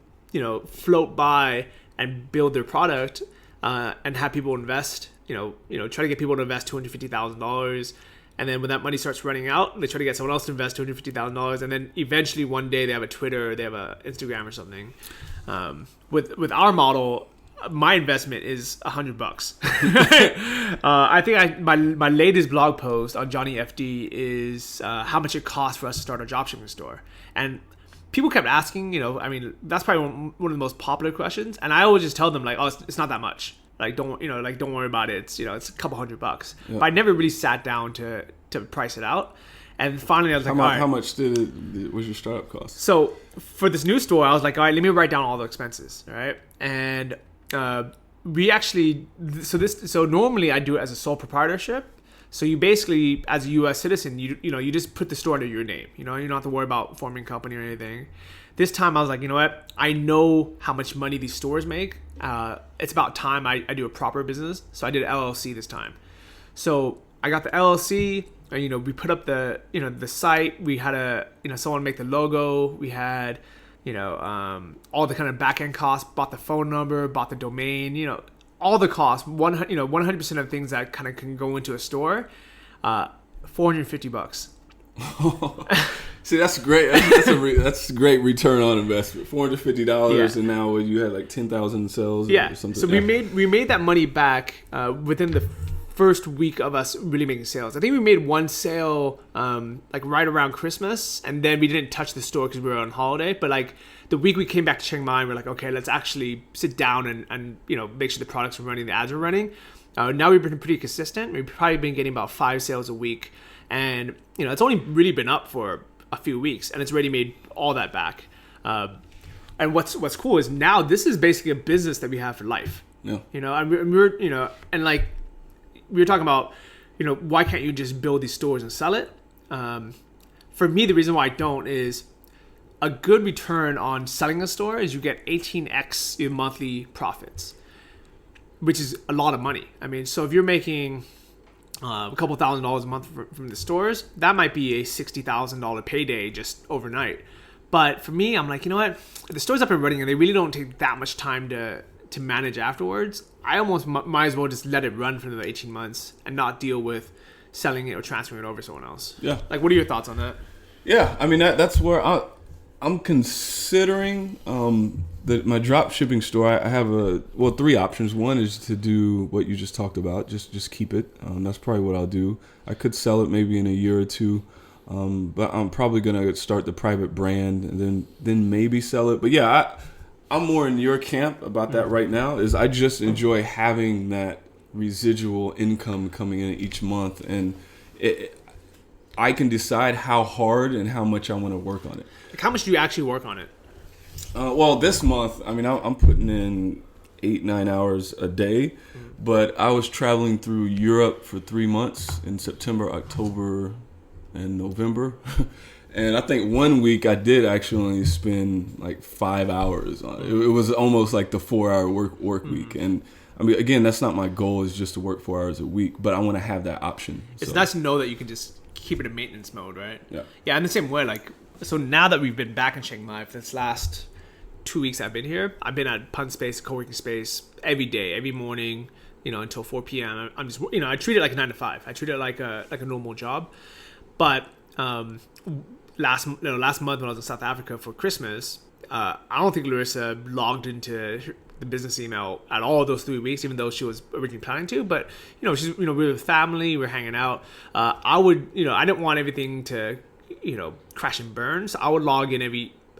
float by and build their product and have people invest, try to get people to invest $250,000. And then when that money starts running out, they try to get someone else to invest $250,000. And then eventually one day they have a Twitter, or they have a Instagram or something. With our model, my investment is $100. I think my latest blog post on Johnny FD is how much it costs for us to start a dropshipping store. And people kept asking, that's probably one of the most popular questions. And I always just tell them like, oh, it's not that much. Like don't worry about it. It's it's a couple $100. Yeah. But I never really sat down to price it out. And finally I was like, how much was your startup cost? So for this new store, I was like, all right, let me write down all the expenses, right? And we actually so normally I do it as a sole proprietorship. So you basically, as a U.S. citizen, you just put the store under your name. You don't have to worry about forming a company or anything. This time I was like, you know what? I know how much money these stores make. It's about time I do a proper business. So I did an LLC this time. So I got the LLC. And, we put up the site. We had someone make the logo. We had all the kind of back end costs. Bought the phone number. Bought the domain. All the costs. 100% of things that kind of can go into a store. $450. See, that's great. That's a great return on investment. $450, and now you had like 10,000 sales. Yeah. Or something. So we made that money back within the first week of us really making sales. I think we made one sale like right around Christmas, and then we didn't touch the store because we were on holiday. But like the week we came back to Chiang Mai, we're like, okay, let's actually sit down and make sure the products are running, the ads are running. Now we've been pretty consistent. We've probably been getting about 5 sales a week, and it's only really been up for a few weeks, and it's already made all that back. And what's cool is now this is basically a business that we have for life. Yeah. And we're and like we were talking about, why can't you just build these stores and sell it? For me, the reason why I don't is a good return on selling a store is you get 18x your monthly profits, which is a lot of money. I mean, so if you're making a couple $1,000s a month from the stores, that might be a $60,000 payday just overnight. But for me, I'm like, you know what? If the store's up and running and they really don't take that much time to manage afterwards, I almost might as well just let it run for another 18 months and not deal with selling it or transferring it over to someone else. Yeah. Like, what are your thoughts on that? Yeah, I mean, that's where I'm considering my drop shipping store. I have 3 options. One is to do what you just talked about, just keep it. That's probably what I'll do. I could sell it maybe in a year or two, but I'm probably gonna start the private brand and then maybe sell it. But yeah, I'm more in your camp about that right now. Is I just enjoy having that residual income coming in each month, and I can decide how hard and how much I want to work on it. Like, how much do you actually work on it? Well, this month, I mean, I'm putting in 8-9 hours a day, but I was traveling through Europe for 3 months in September, October, and November. And I think 1 week I did actually only spend like 5 hours on it. It was almost like the 4-hour work week. And I mean, again, that's not my goal, is just to work 4 hours a week, but I want to have that option. It's nice to know that you can just keep it in maintenance mode, right? Yeah. Yeah, in the same way, like, so now that we've been back in Chiang Mai for this last 2 weeks I've been here, I've been at Pun Space, co-working space, every day, every morning, until 4 p.m. I'm just, I treat it like a 9 to 5. I treat it like a normal job. But last month when I was in South Africa for Christmas, I don't think Larissa logged into the business email at all those 3 weeks, even though she was originally planning to. But she's we were with family, we were hanging out. I didn't want everything to crash and burn, so I would log in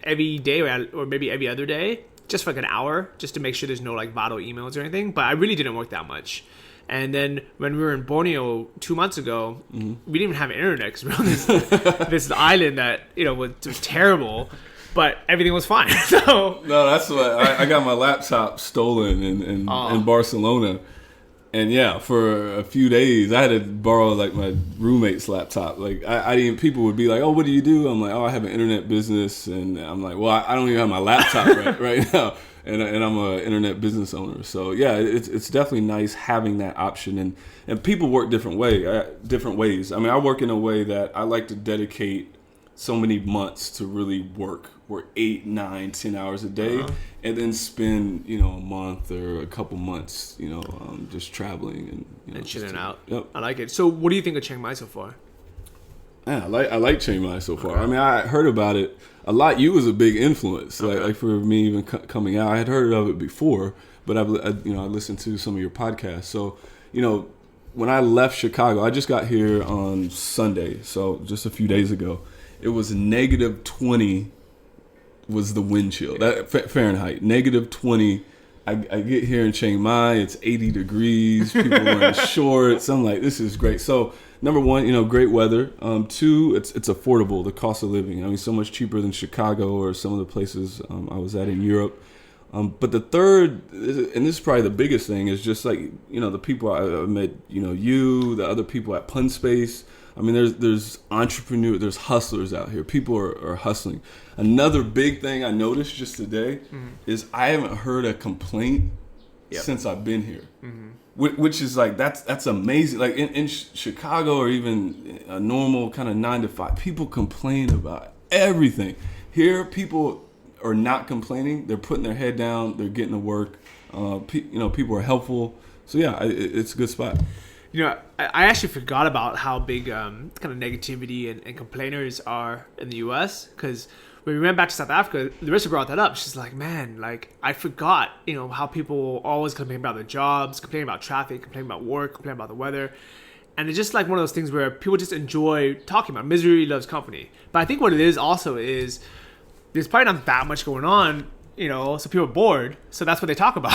every day or maybe every other day, just for like an hour, just to make sure there's no like vital emails or anything. But I really didn't work that much. And then when we were in Borneo 2 months ago, we didn't even have internet because we were on this island that was terrible, but everything was fine. So no, that's what I got my laptop stolen in Barcelona, And yeah, for a few days, I had to borrow like my roommate's laptop. Like I didn't. People would be like, "Oh, what do you do?" I'm like, "Oh, I have an internet business," and I'm like, "Well, I don't even have my laptop right now." And I'm an internet business owner. So yeah, it's definitely nice having that option. And people work different ways. I mean, I work in a way that I like to dedicate so many months to really work 8, 9, 10 hours a day, and then spend a month or a couple months just traveling and chilling out. Yep. I like it. So what do you think of Chiang Mai so far? Yeah, I like Chiang Mai so far. I mean, I heard about it a lot. You was a big influence, like for me even coming out. I had heard of it before, but I listened to some of your podcasts. So when I left Chicago, I just got here on Sunday, so just a few days ago. It was -20 was the wind chill. That Fahrenheit, -20. I get here in Chiang Mai, it's 80 degrees. People wearing shorts. I'm like, this is great. So number one, great weather. Two, it's affordable. The cost of living. I mean, so much cheaper than Chicago or some of the places I was at in Europe. But the third, and this is probably the biggest thing, is just like the people I met. The other people at Pun Space. I mean, there's entrepreneurs, there's hustlers out here. People are hustling. Another big thing I noticed just today is I haven't heard a complaint since I've been here, which is like that's amazing. Like in Chicago or even a normal kind of 9 to 5, people complain about everything. Here, people are not complaining. They're putting their head down. They're getting to work. People are helpful. So yeah, it's a good spot. I actually forgot about how big kind of negativity and complainers are in the U.S. because when we went back to South Africa, Larissa brought that up. She's like, man, like I forgot, how people always complain about their jobs, complain about traffic, complain about work, complain about the weather. And it's just like one of those things where people just enjoy talking about. Misery loves company. But I think what it is also is there's probably not that much going on, so people are bored. So that's what they talk about,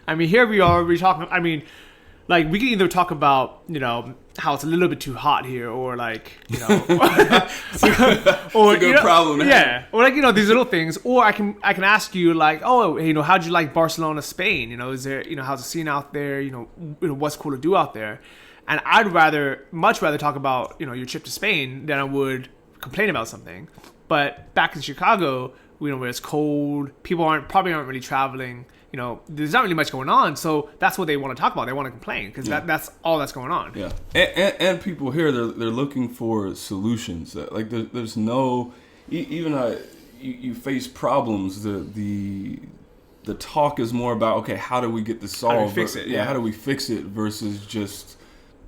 I mean, here we are, we're talking, I mean, like we can either talk about, how it's a little bit too hot here, or like, or a good problem. Yeah, or like these little things, or I can ask you like, oh, how'd you like Barcelona, Spain? Is there, how's the scene out there? What's cool to do out there? And I'd much rather talk about your trip to Spain than I would complain about something. But back in Chicago, where it's cold, people probably aren't really traveling. There's not really much going on, so that's what they want to talk about. They want to complain because that's all that's going on. Yeah, and people here they're looking for solutions. Like there's no even you face problems. The talk is more about how do we get this solved? How do we fix it? Yeah, how do we fix it versus just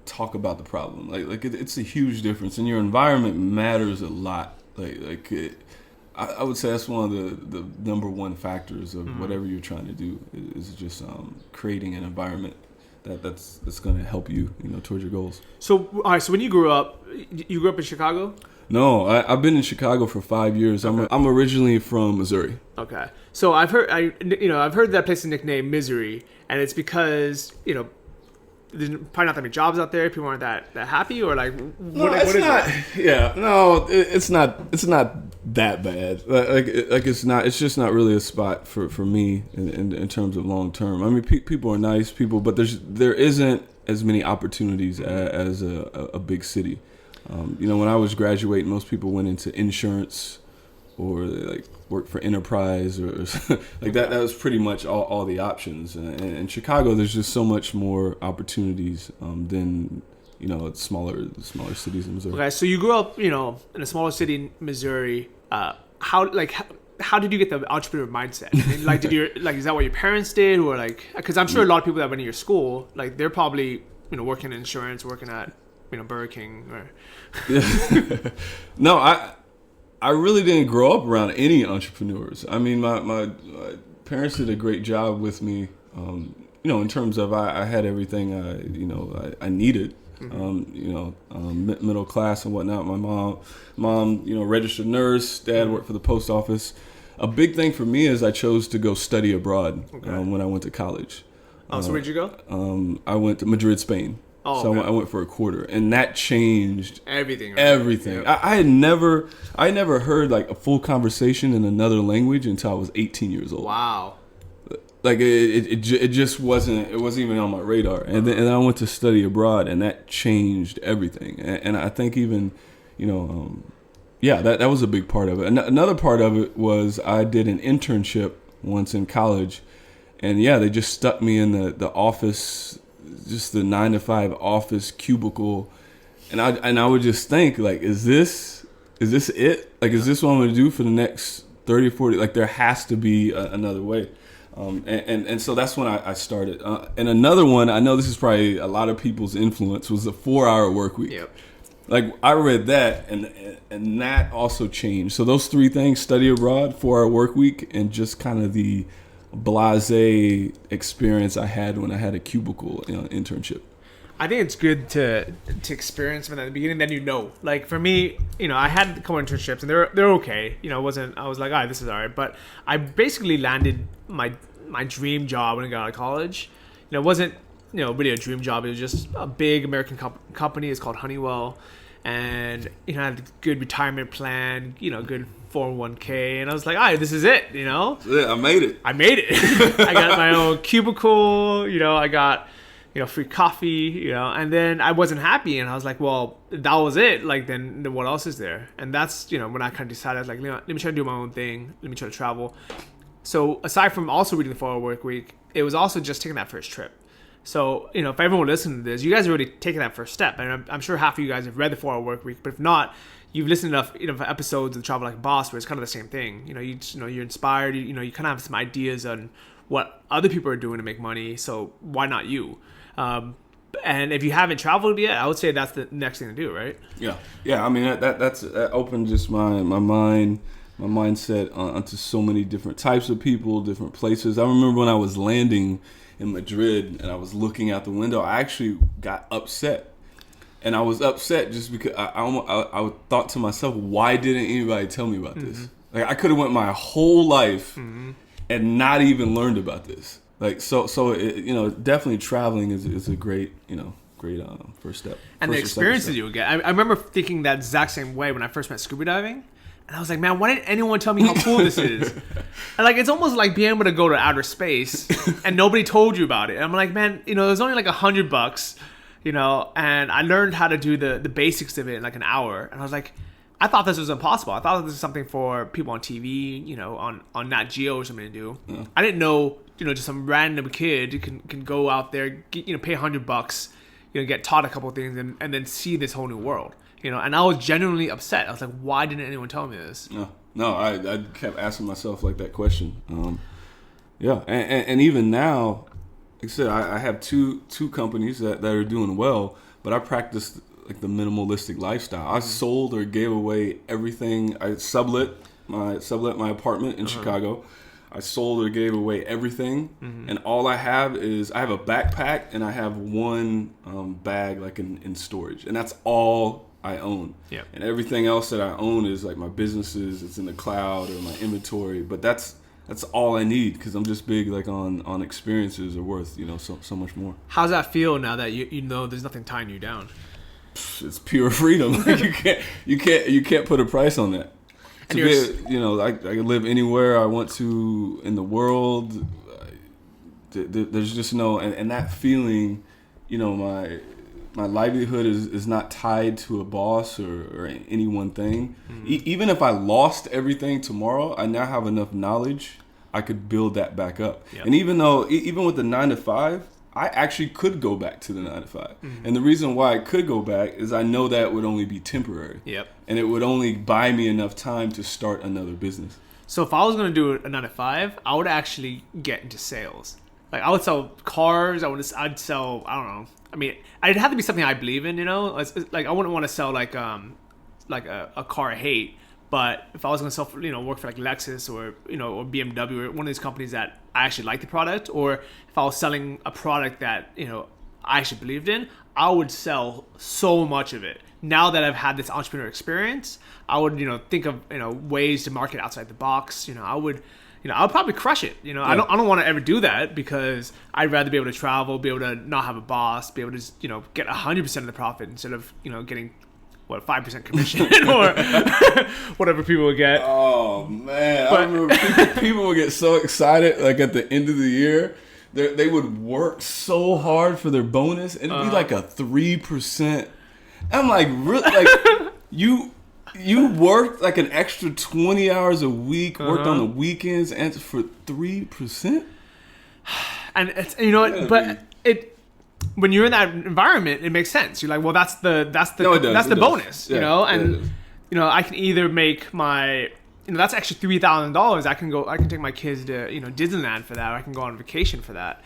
talk about the problem. Like it's a huge difference, and your environment matters a lot. I would say that's one of the number one factors of whatever you're trying to do is just creating an environment that's going to help you, towards your goals. So, all right. So when you grew up in Chicago? No, I've been in Chicago for 5 years. Okay. I'm originally from Missouri. Okay. So I've heard that place is nicknamed Misery, and it's because there's probably not that many jobs out there. People aren't that happy, or like what is it? Yeah, no, it's not that bad. It's not. It's just not really a spot for me in terms of long term. I mean, people are nice people, but there isn't as many opportunities as a big city. When I was graduating, most people went into insurance or like worked for enterprise or like that. That was pretty much all the options. And in Chicago, there's just so much more opportunities than smaller cities in Missouri. Okay, so you grew up, in a smaller city in Missouri. How did you get the entrepreneur mindset? I mean, like, is that what your parents did, or like? Because I'm sure a lot of people that went to your school, like, they're probably working in insurance, working at Burger King, or. No, I really didn't grow up around any entrepreneurs. I mean, my parents did a great job with me, in terms of I had everything I needed, middle class and whatnot. My mom, registered nurse. Dad worked for the post office. A big thing for me is I chose to go study abroad when I went to college. So where'd you go? I went to Madrid, Spain. Oh, so okay. I went for a quarter, and that changed everything. Right? Everything. Yep. I never heard like a full conversation in another language until I was 18 years old. Wow. Like it just wasn't even on my radar. And then I went to study abroad, and that changed everything. And I think even, that was a big part of it. Another part of it was I did an internship once in college, and they just stuck me in the office, just the 9-to-5 office cubicle, and I would just think, like, is this it? Like, is this what I'm going to do for the next 30 or 40? Like, there has to be another way. And so that's when I started. And another one, I know this is probably a lot of people's influence, was the 4-hour work week. Yep. Like, I read that, and that also changed. So those three things: study abroad, 4-hour work week, and just kind of the blasé experience I had when I had a cubicle internship. I think it's good to experience from the beginning. Then like for me, I had a couple internships and they're okay. I was like, all right, this is all right. But I basically landed my dream job when I got out of college. It wasn't really a dream job. It was just a big American company. It's called Honeywell, and I had a good retirement plan. Good 401k, and I was like, all right, this is it. Yeah, I made it. I got my own cubicle. I got free coffee, and then I wasn't happy, and I was like, well, that was it. Like, then what else is there? And that's, when I kind of decided, I was like, let me try to do my own thing. Let me try to travel. So aside from also reading the 4-hour work week, it was also just taking that first trip. So, if everyone listening to this, you guys have already taken that first step. And I'm sure half of you guys have read the 4-hour work week, but if not, you've listened to enough, episodes of Travel Like a Boss where it's kind of the same thing. You're inspired, you kind of have some ideas on what other people are doing to make money. So why not you? And if you haven't traveled yet, I would say that's the next thing to do, right? Yeah. I mean, that opened just my mind, my mindset onto so many different types of people, different places. I remember when I was landing in Madrid and I was looking out the window, I actually got upset, and I was upset just because I thought to myself, why didn't anybody tell me about this? Like, I could have went my whole life and not even learned about this. Like, so definitely traveling is a great first step. And the experiences you would get. I remember thinking that exact same way when I first met scuba diving. And I was like, man, why didn't anyone tell me how cool this is? And like, it's almost like being able to go to outer space and nobody told you about it. And I'm like, man, it was only like $100, and I learned how to do the basics of it in like an hour. And I was like, I thought this was impossible. I thought this was something for people on TV, on Nat Geo or something to do. Yeah. I didn't know, just some random kid can go out there, pay $100, get taught a couple of things and then see this whole new world. And I was genuinely upset. I was like, why didn't anyone tell me this? No, I kept asking myself like that question. And even now, like I said, I have two companies that are doing well, but I practice like the minimalistic lifestyle. I sold or gave away everything. I sublet my apartment in Chicago. I sold or gave away everything, and all I have is I have a backpack and I have one bag like in storage, and that's all I own. Yeah. And everything else that I own is like my businesses. It's in the cloud or my inventory, but that's all I need because I'm just big like on experiences are worth so much more. How's that feel now that you know there's nothing tying you down? It's pure freedom. you can't put a price on that. I can live anywhere I want to in the world. There's just and that feeling, my livelihood is not tied to a boss or any one thing. Even if I lost everything tomorrow, I now have enough knowledge I could build that back up. Yep. And even with the 9-to-5, I actually could go back to the 9-to-5. And the reason why I could go back is I know that would only be temporary. Yep. And it would only buy me enough time to start another business. So if I was going to do a 9-to-5, I would actually get into sales. Like, I would sell cars. I'd sell, I don't know. I mean, it'd have to be something I believe in, Like, I wouldn't want to sell like a car I hate. But if I was going to sell, work for like Lexus or, or BMW or one of these companies that I actually like the product, or if I was selling a product that, I actually believed in, I would sell so much of it. Now that I've had this entrepreneur experience, I would, think of, ways to market outside the box. I would probably crush it. Yeah. I don't want to ever do that because I'd rather be able to travel, be able to not have a boss, be able to just, get 100% of the profit instead of, getting what, 5% commission or whatever people would get. Oh man, I remember people would get so excited like at the end of the year. They would work so hard for their bonus, and it'd be like a 3%. I'm like, really? Like you worked like an extra 20 hours a week, worked on the weekends, and for 3%. And it's, you know what, but when you're in that environment, it makes sense. You're like, well, that's the bonus, yeah, you know, and you know, I can either make my, you know, that's actually $3,000. I can take my kids to, you know, Disneyland for that. Or I can go on vacation for that.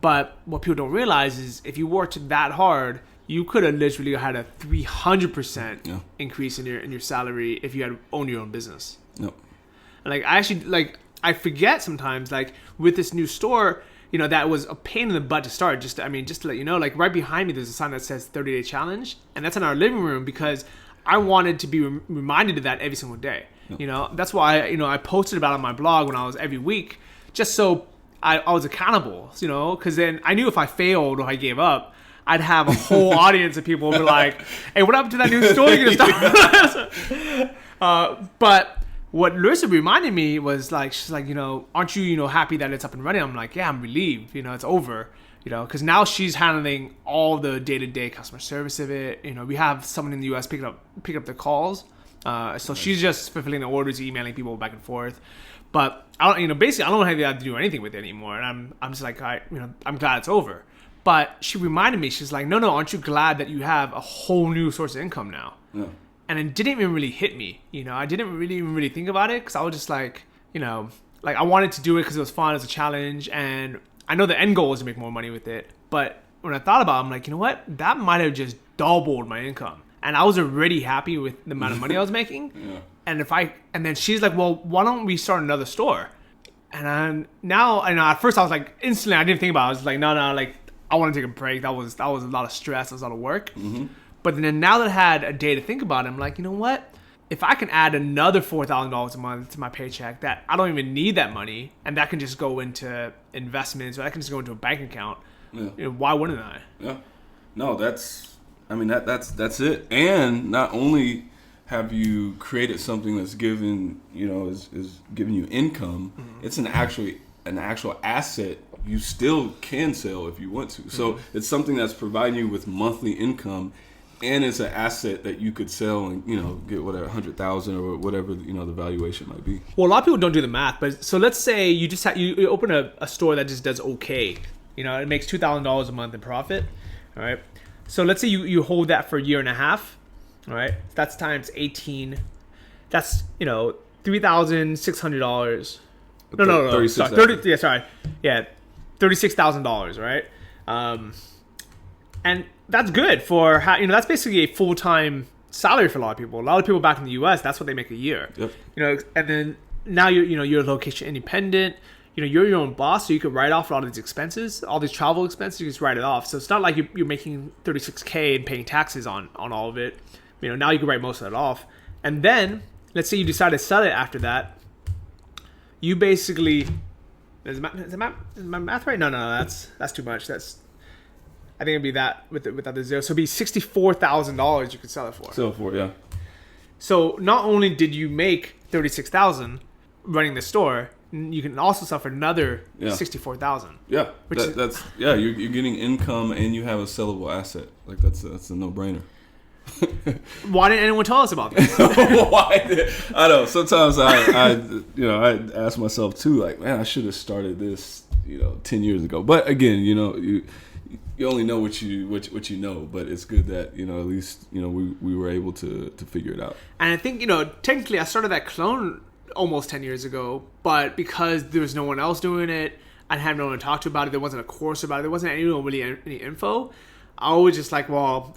But what people don't realize is if you worked that hard, you could have literally had a 300% increase in your salary if you had owned your own business. Yep. And I forget sometimes, like with this new store, you know, that was a pain in the butt to start. Just to let you know, like right behind me, there's a sign that says 30-day challenge, and that's in our living room because I wanted to be reminded of that every single day. Yep. You know, that's why, you know, I posted about it on my blog when I was every week, just so I was accountable, you know, because then I knew if I failed or I gave up, I'd have a whole audience of people be like, hey, what happened to that new store you're going to start? But what Larissa reminded me was like, she's like, you know, aren't you, you know, happy that it's up and running? I'm like, yeah, I'm relieved, you know, it's over, you know, because now she's handling all the day-to-day customer service of it. You know, we have someone in the U.S. pick up the calls. So she's just fulfilling the orders, emailing people back and forth. But I don't, you know, basically I don't have to do anything with it anymore. And I'm just like, I'm glad it's over. But she reminded me, she's like, no, aren't you glad that you have a whole new source of income now? Yeah. And it didn't even really hit me. You know, I didn't really think about it because I was just like, you know, like I wanted to do it because it was fun as a challenge. And I know the end goal is to make more money with it. But when I thought about it, I'm like, you know what? That might have just doubled my income. And I was already happy with the amount of money I was making. Yeah. And then she's like, well, why don't we start another store? And now, at first I was like, instantly, I didn't think about it. I was like, no, like, I want to take a break. That was a lot of stress. That was a lot of work. Mm-hmm. But then now that I had a day to think about it, I'm like, you know what? If I can add another $4,000 a month to my paycheck, that I don't even need that money, and that can just go into investments, or that can just go into a bank account. Yeah. You know, why wouldn't I? Yeah. No, that's it. And not only have you created something that's given, you know, is giving you income, it's an actual asset you still can sell if you want to. So it's something that's providing you with monthly income, and it's an asset that you could sell and, you know, get whatever, 100,000 or whatever, you know, the valuation might be. Well, a lot of people don't do the math, but so let's say you just you open a store that just does okay. You know, it makes $2,000 a month in profit. All right. So let's say you hold that for a year and a half. All right. That's times 18. That's, you know, $3,600. No. 36. Yeah. $36,000, right? And that's good for how, you know, that's basically a full-time salary for a lot of people. A lot of people back in the U.S., that's what they make a year. Yep. You know, and then now you're location independent. You know, you're your own boss, so you could write off a lot of these expenses, all these travel expenses. You just write it off. So it's not like you're making $36K and paying taxes on all of it. You know, now you can write most of it off. And then let's say you decide to sell it after that. You basically. Is my math right? No, that's too much. I think it'd be that without the zero. So it'd be $64,000 you could sell it for. Sell it for, yeah. So not only did you make $36,000 running the store, you can also sell for another $64,000. Yeah, you're getting income and you have a sellable asset. Like that's a no-brainer. Why didn't anyone tell us about this? I know. Sometimes I ask myself too, like, man, I should have started this, 10 years ago. But again, you only know what you know. But it's good that at least we were able to figure it out. And I think technically I started that clone almost 10 years ago, but because there was no one else doing it, I had no one to talk to about it. There wasn't a course about it. There wasn't any info. I was just like, well,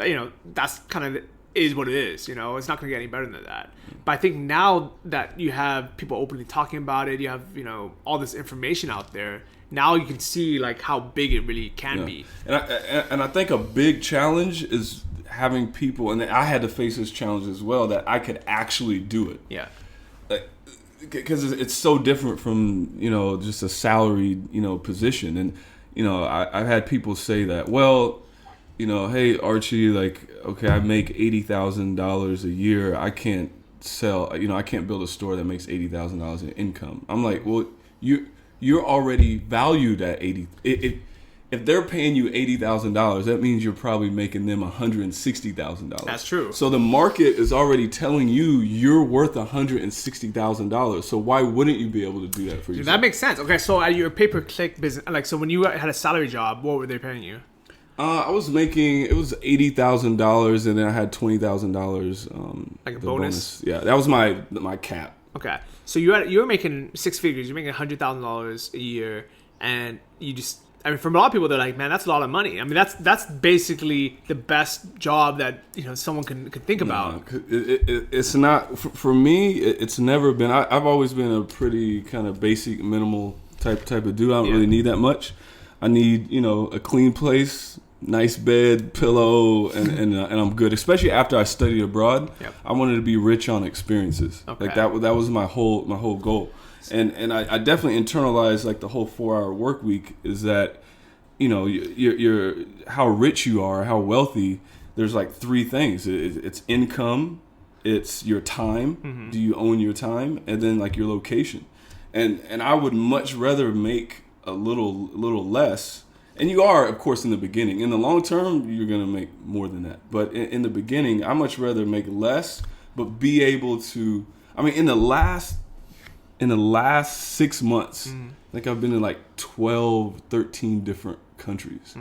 that's kind of is what it is. It's not going to get any better than that. But I think now that you have people openly talking about it, you have, all this information out there, now you can see like how big it really can be. And I think a big challenge is having people, and I had to face this challenge as well, that I could actually do it. Yeah. Because it's so different from, just a salaried, position. And, I've had people say that, well, hey Archie, like, okay, I make $80,000 a year. I can't sell, I can't build a store that makes $80,000 in income. I'm like, well, you're already valued at 80. If they're paying you $80,000, that means you're probably making them $160,000. That's true. So the market is already telling you you're worth $160,000. So why wouldn't you be able to do that for yourself? That makes sense. Okay, so at your pay-per-click business, like, so when you had a salary job, what were they paying you? I was making, it was $80,000, and then I had $20,000. Like a bonus? Yeah, that was my cap. Okay, so you were making six figures. You're making $100,000 a year, and you just. I mean, for a lot of people, they're like, man, that's a lot of money. I mean, that's basically the best job that someone can think about. It's not for me. It's never been. I've always been a pretty kind of basic, minimal type of dude. I don't really need that much. I need a clean place, nice bed, pillow, and I'm good. Especially after I studied abroad, I wanted to be rich on experiences. Okay. Like that was my whole goal. And I definitely internalized like the whole 4-hour work week is that, you're how rich you are, how wealthy. There's like three things. It's income, it's your time. Mm-hmm. Do you own your time? And then like your location. And I would much rather make a little less. And you are, of course, in the beginning. In the long term, you're going to make more than that. But in the beginning, I much rather make less, but be able to, in the last 6 months, I think I've been in like 12, 13 different countries.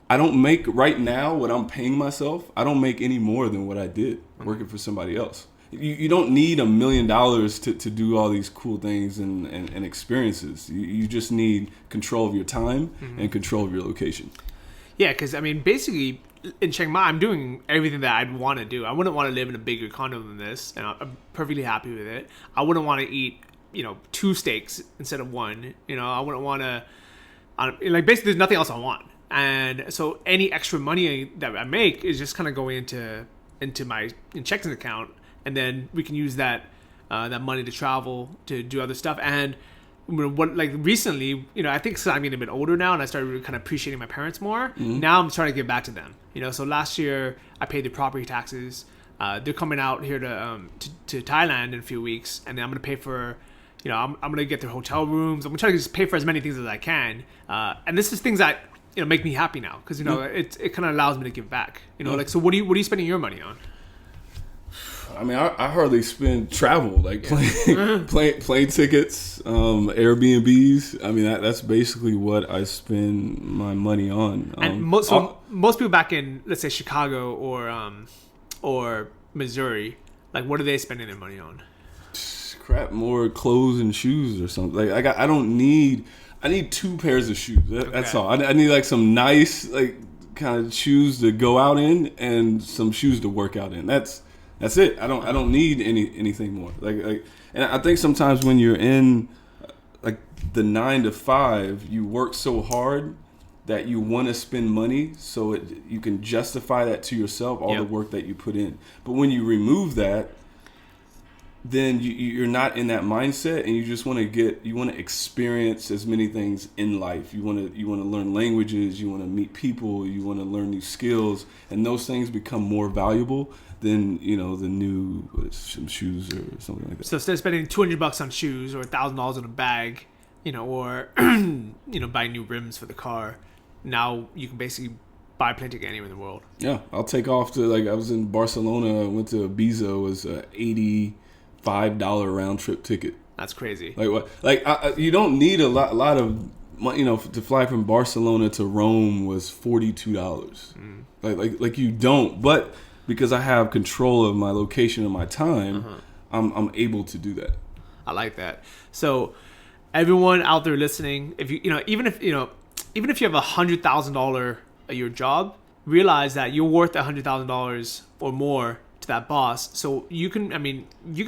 I don't make right now what I'm paying myself. I don't make any more than what I did working for somebody else. You don't need $1 million to do all these cool things and experiences. You just need control of your time and control of your location. Yeah, because basically in Chiang Mai, I'm doing everything that I'd want to do. I wouldn't want to live in a bigger condo than this, and I'm perfectly happy with it. I wouldn't want to eat 2 steaks instead of 1. I wouldn't want to, basically there's nothing else I want. And so any extra money that I make is just kind of going into my checking account, and then we can use that money to travel, to do other stuff. And recently, I think because I'm getting a bit older now, and I started really kind of appreciating my parents more. Now I'm starting to give back to them. So last year I paid the property taxes. They're coming out here to Thailand in a few weeks, and then I'm gonna pay for. I'm gonna get their hotel rooms. I'm gonna try to just pay for as many things as I can. And this is things that make me happy now, because it kind of allows me to give back. So what are you spending your money on? I hardly spend travel, like plane tickets, Airbnbs. That's basically what I spend my money on. And most people back in, let's say, Chicago or Missouri, like, what are they spending their money on? Crap, more clothes and shoes or something. Like I need 2 pairs of shoes. That's all. I need like some nice like kind of shoes to go out in and some shoes to work out in. That's it. I don't need anything more. Like and I think sometimes when you're in like the 9 to 5, you work so hard that you want to spend money so you can justify that to yourself, all the work that you put in. But when you remove that, then you're not in that mindset, and you just want to experience as many things in life. You want to learn languages, you want to meet people, you want to learn new skills, and those things become more valuable than some shoes or something like that. So instead of spending $200 on shoes or $1,000 on a bag, or buying new rims for the car, now you can basically buy a plane ticket anywhere in the world. Yeah, I'll take off to I was in Barcelona, went to Ibiza, it was $85 round trip ticket. That's crazy. Like what? You don't need a lot of to fly from Barcelona to Rome was $42. Like you don't, but because I have control of my location and my time, I'm able to do that. I like that. So everyone out there listening, if even if you have $100,000 a year job, realize that you're worth $100,000 or more to that boss. So you could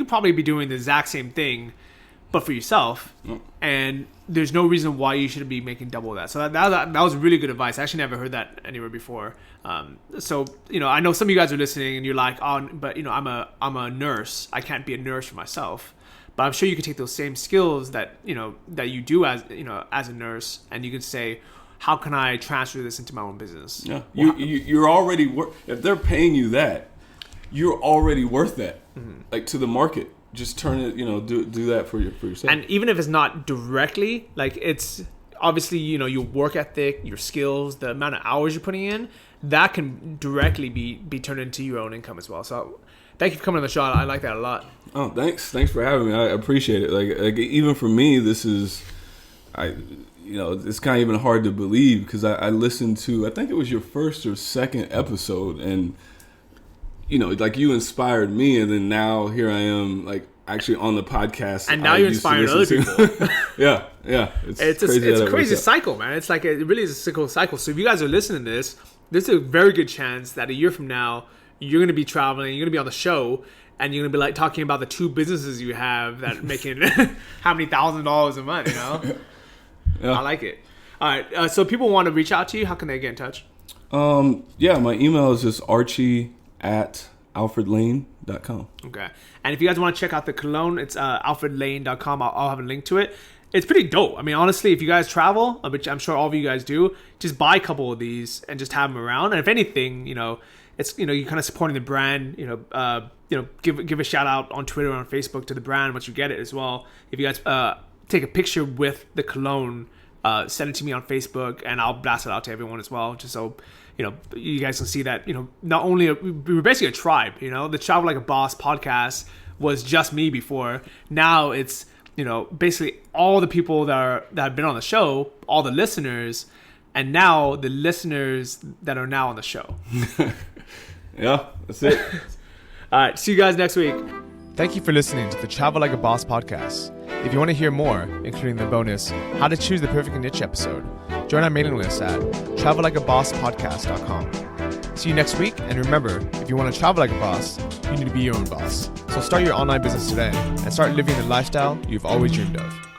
probably be doing the exact same thing, but for yourself. And there's no reason why you shouldn't be making double that. So that was really good advice. I actually never heard that anywhere before. So I know some of you guys are listening and you're like, oh, but I'm a nurse. I can't be a nurse for myself. But I'm sure you could take those same skills that you do as a nurse, and you could say, how can I transfer this into my own business? Yeah, you're already if they're paying you that, you're already worth that. Like to the market, just turn it. Do that for yourself. And even if it's not directly, like it's obviously your work ethic, your skills, the amount of hours you're putting in, that can directly be turned into your own income as well. So thank you for coming on the show. I like that a lot. Oh, thanks for having me. I appreciate it. Like even for me, this is it's kind of even hard to believe because I listened to, I think it was your first or second episode, and like you inspired me, and then now here I am, like actually on the podcast, and now you're inspiring other people. yeah. It's a crazy cycle, man. It's like it really is a cyclical cycle. So if you guys are listening to this, there's a very good chance that a year from now you're going to be traveling, you're going to be on the show, and you're going to be like talking about the 2 businesses you have that are making how many $1,000 a month, Yeah. I like it. All right. So people want to reach out to you. How can they get in touch? Yeah, my email is just archie@alfredlane.com. Okay. And if you guys want to check out the cologne, it's alfredlane.com. I'll have a link to it. It's pretty dope. I mean, honestly, if you guys travel, which I'm sure all of you guys do, just buy a couple of these and just have them around. And if anything, it's you're kind of supporting the brand. Give a shout out on Twitter or on Facebook to the brand once you get it as well. If you guys take a picture with the cologne, send it to me on Facebook, and I'll blast it out to everyone as well, just so you guys can see that not only we're basically a tribe. The Travel Like a Boss podcast was just me before. Now it's basically all the people that have been on the show, all the listeners, and now the listeners that are now on the show. Yeah, that's it. All right, see you guys next week. Thank you for listening to the Travel Like a Boss podcast. If you want to hear more, including the bonus How to Choose the Perfect Niche episode, join our mailing list at travellikeabosspodcast.com. See you next week, and remember, if you want to travel like a boss, you need to be your own boss. So start your online business today and start living the lifestyle you've always dreamed of.